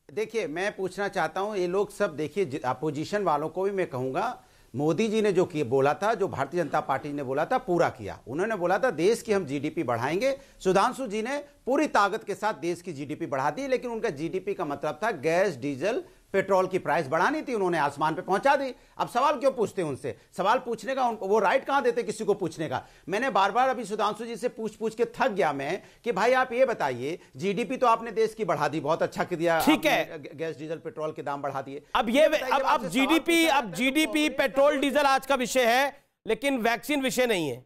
L: देखिए मैं पूछना चाहता हूं, ये लोग सब देखिए, अपोजिशन वालों को भी मैं कहूंगा, मोदी जी ने जो बोला था, जो भारतीय जनता पार्टी ने बोला था, पूरा किया। उन्होंने बोला था देश की हम जीडीपी बढ़ाएंगे। सुधांशु जी ने पूरी ताकत के साथ देश की जीडीपी बढ़ा दी, लेकिन उनका जीडीपी का मतलब था गैस, डीजल, पेट्रोल की प्राइस बढ़ानी थी, उन्होंने आसमान पे पहुंचा दी। अब सवाल क्यों पूछते हैं उनसे? सवाल पूछने का वो राइट कहां देते किसी को पूछने का? मैंने बार बार अभी सुधांशु जी से पूछ के थक गया मैं कि भाई आप ये बताइए, जीडीपी तो आपने देश की बढ़ा दी, बहुत अच्छा कर दिया,
A: ठीक है,
L: गैस डीजल पेट्रोल के दाम बढ़ा दिए।
A: अब जीडीपी पेट्रोल डीजल आज का विषय है, लेकिन वैक्सीन विषय नहीं है।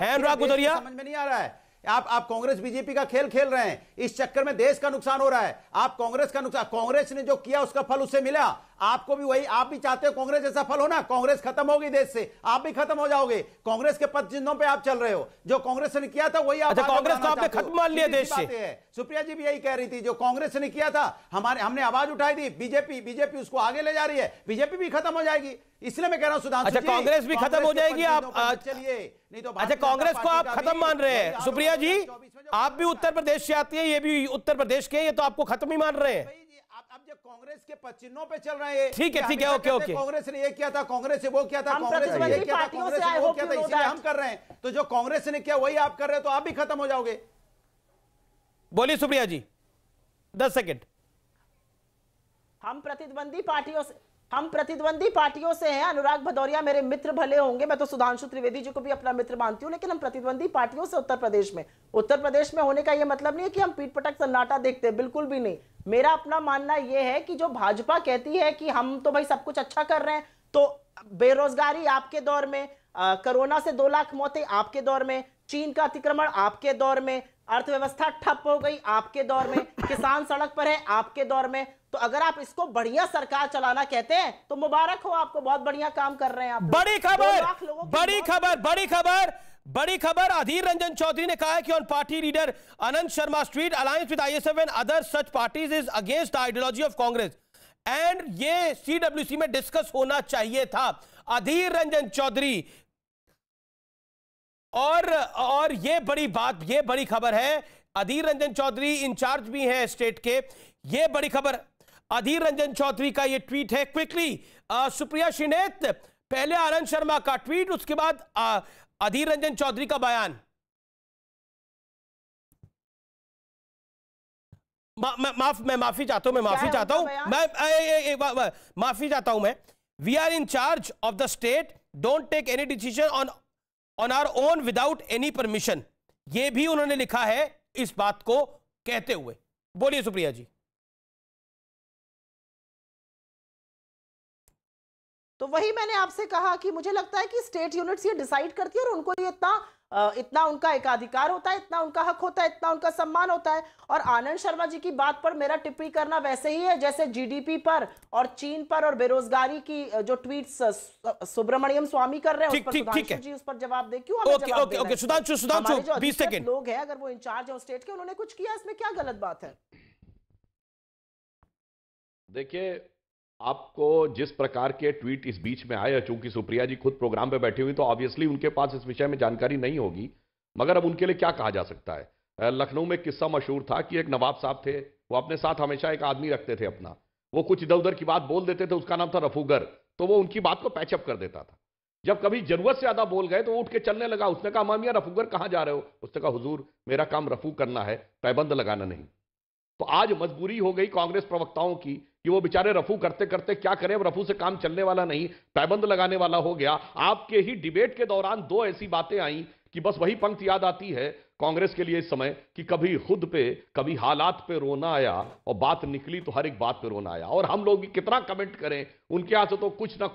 A: अनुराग भदौरिया,
L: समझ में नहीं आ रहा है, आप कांग्रेस बीजेपी का खेल खेल रहे हैं, इस चक्कर में देश का नुकसान हो रहा है। आप कांग्रेस का नुकसान, कांग्रेस ने जो किया उसका फल उसे मिला, आपको भी वही, आप भी चाहते हो कांग्रेस जैसा फल हो ना। कांग्रेस खत्म होगी देश से, आप भी खत्म हो जाओगे। कांग्रेस के पद चिन्हों पे आप चल रहे हो, जो कांग्रेस ने किया था वही आप।
A: कांग्रेस को आपने खत्म मान लिया देश से।
L: सुप्रिया जी भी यही कह रही थी, जो कांग्रेस ने किया था हमने आवाज उठाई थी, बीजेपी उसको आगे ले जा रही है, बीजेपी भी खत्म हो जाएगी। इसलिए मैं कह रहा हूं सुधांशु जी,
A: कांग्रेस भी खत्म हो जाएगी। आप
L: चलिए, नहीं तो
A: अच्छा, कांग्रेस को आप खत्म मान रहे हैं। सुप्रिया जी, आप भी उत्तर प्रदेश से आती है, ये भी उत्तर प्रदेश के, ये तो आपको खत्म ही मान रहे हैं।
L: अब जब कांग्रेस के पद चिन्हों पे चल रहे हैं,
A: ठीक है, ओके।
L: कांग्रेस ने ये किया था, कांग्रेस से वो किया था, कांग्रेस ने ये किया था, कांग्रेस ने वो किया था, इसलिए हम कर रहे हैं। तो जो कांग्रेस ने किया वही आप कर रहे हो, तो आप भी खत्म हो जाओगे।
A: बोलिए सुप्रिया जी, 10 सेकंड।
H: हम प्रतिद्वंदी पार्टियों से हैं। अनुराग भदौरिया मेरे मित्र भले होंगे, मैं तो सुधांशु त्रिवेदी जी को भी अपना मित्र मानती हूं, लेकिन हम प्रतिद्वंदी पार्टियों से उत्तर प्रदेश में होने का यह मतलब नहीं है कि हम पीठ पटक सन्नाटा देखते हैं, बिल्कुल भी नहीं। मेरा अपना मानना यह है कि जो भाजपा कहती है कि हम तो भाई सब कुछ अच्छा कर रहे हैं, तो बेरोजगारी आपके दौर में, कोरोना से 2 लाख मौतें आपके दौर में, चीन का अतिक्रमण आपके दौर में, अर्थव्यवस्था ठप हो गई आपके दौर में, किसान सड़क पर है आपके दौर में। तो अगर आप इसको बढ़िया सरकार चलाना कहते हैं तो मुबारक हो आपको, बहुत बढ़िया काम कर रहे हैं आप।
A: बड़ी खबर बड़ी खबर, अधीर रंजन चौधरी ने कहा है कि on party leader Anand Sharma tweet, alliance with ISF and other such parties is against the ideology of Congress and ये सीडब्ल्यूसी में डिस्कस होना चाहिए था। अधीर रंजन चौधरी और ये बड़ी बात, ये बड़ी खबर है। अधीर रंजन चौधरी इंचार्ज भी हैं स्टेट के। ये बड़ी खबर, अधीर रंजन चौधरी का ये ट्वीट है। क्विकली सुप्रिया श्रीनेत, पहले आनंद शर्मा का ट्वीट, उसके बाद अधीर रंजन चौधरी का बयान। मैं माफी चाहता हूं, माफी चाहता हूं मैं। We are in charge of the state, don't take any decision on our own without any permission. ये भी उन्होंने लिखा है इस बात को कहते हुए। बोलिए सुप्रिया जी।
H: तो वही मैंने आपसे कहा कि मुझे लगता है कि स्टेट यूनिट्स ये डिसाइड करती है और उनको ये इतना उनका एकाधिकार होता है, इतना उनका हक होता है, इतना उनका सम्मान होता है। और आनंद शर्मा जी की बात पर मेरा टिप्पणी करना वैसे ही है जैसे जीडीपी पर और चीन पर और बेरोजगारी की जो ट्वीट्स सुब्रमण्यम स्वामी कर रहे हैं, उस पर सुधांशु जी उस पर जवाब दे। क्यों हमें जवाब देना है?
A: सुधांशु 20 सेकंड
H: लोग हैं, अगर वो इंचार्ज है स्टेट के, उन्होंने कुछ किया, इसमें क्या गलत बात है?
I: देखिए, आपको जिस प्रकार के ट्वीट इस बीच में आए, चूंकि सुप्रिया जी खुद प्रोग्राम पे बैठी हुई तो ऑब्वियसली उनके पास इस विषय में जानकारी नहीं होगी, मगर अब उनके लिए क्या कहा जा सकता है। लखनऊ में किस्सा मशहूर था कि एक नवाब साहब थे, वो अपने साथ हमेशा एक आदमी रखते थे अपना, वो कुछ इधर उधर की बात बोल देते थे, उसका नाम था रफूगर, तो वो उनकी बात को पैचअप कर देता था। जब कभी जरूरत से ज्यादा बोल गए तो वो उठ के चलने लगा। उसने कहा, मामिया रफूगर कहां जा रहे हो? उसने कहा, हुजूर मेरा काम रफू करना है, पैबंद लगाना नहीं। तो आज मजबूरी हो गई कांग्रेस प्रवक्ताओं की कि वो बेचारे रफू करते करते क्या करें, अब रफू से काम चलने वाला नहीं, पैबंद लगाने वाला हो गया। आपके ही डिबेट के दौरान दो ऐसी बातें आई कि बस वही पंक्ति याद आती है कांग्रेस के लिए इस समय कि कभी खुद पे, कभी हालात पे रोना आया, और बात निकली तो हर एक बात पे रोना आया। और हम लोग भी कितना कमेंट करें, उनके यहां से तो कुछ ना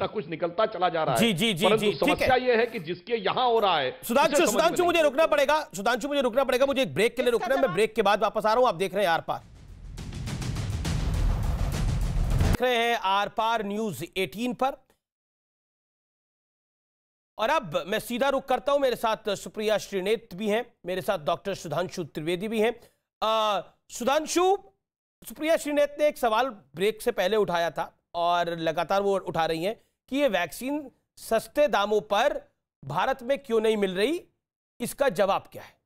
I: कुछ निकलता चला जा रहा है। परंतु समस्या यह है कि जिसके यहां हो रहा है।
A: सुधांशु मुझे रुकना पड़ेगा, मुझे एक ब्रेक के लिए रुकना है। मैं ब्रेक के बाद वापस आ रहा हूं। आप देख रहे हैं आर पार, देख रहे हैं आर पार न्यूज 18 पर। और अब मैं सीधा रुख करता हूं। मेरे साथ सुप्रिया श्रीनेत भी हैं, मेरे साथ डॉक्टर सुधांशु त्रिवेदी भी हैं। सुधांशु, सुप्रिया श्रीनेत ने एक सवाल ब्रेक से पहले उठाया था और लगातार वो उठा रही हैं कि ये वैक्सीन सस्ते दामों पर भारत में क्यों नहीं मिल रही, इसका जवाब क्या है?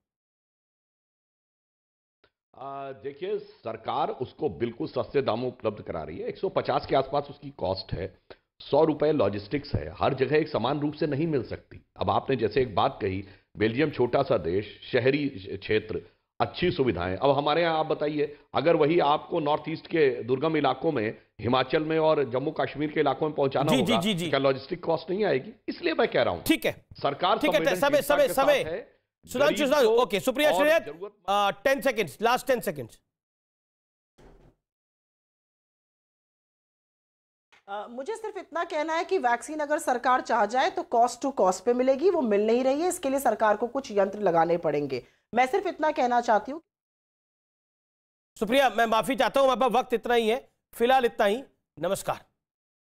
I: देखिए, सरकार उसको बिल्कुल सस्ते दामों उपलब्ध करा रही है। 150 के आसपास उसकी कॉस्ट है। 100 रुपए लॉजिस्टिक्स है, हर जगह एक समान रूप से नहीं मिल सकती। अब आपने जैसे एक बात कही, बेल्जियम छोटा सा देश, शहरी क्षेत्र, अच्छी सुविधाएं। अब हमारे यहाँ आप बताइए, अगर वही आपको नॉर्थ ईस्ट के दुर्गम इलाकों में, हिमाचल में और जम्मू कश्मीर के इलाकों में पहुंचाना होगा, क्या लॉजिस्टिक कॉस्ट नहीं आएगी? इसलिए मैं कह रहा हूं, ठीक है, सरकार
A: समय Sudhanshu, okay, Supriya Shrinate 10 seconds, last 10 seconds.
H: मुझे सिर्फ इतना कहना है कि वैक्सीन अगर सरकार चाह जाए तो कॉस्ट टू कॉस्ट पे मिलेगी, वो मिल नहीं रही है, इसके लिए सरकार को कुछ यंत्र लगाने पड़ेंगे। मैं सिर्फ इतना कहना चाहती हूँ।
A: सुप्रिया, मैं माफी चाहता हूं, अब वक्त इतना ही है, फिलहाल इतना ही, नमस्कार।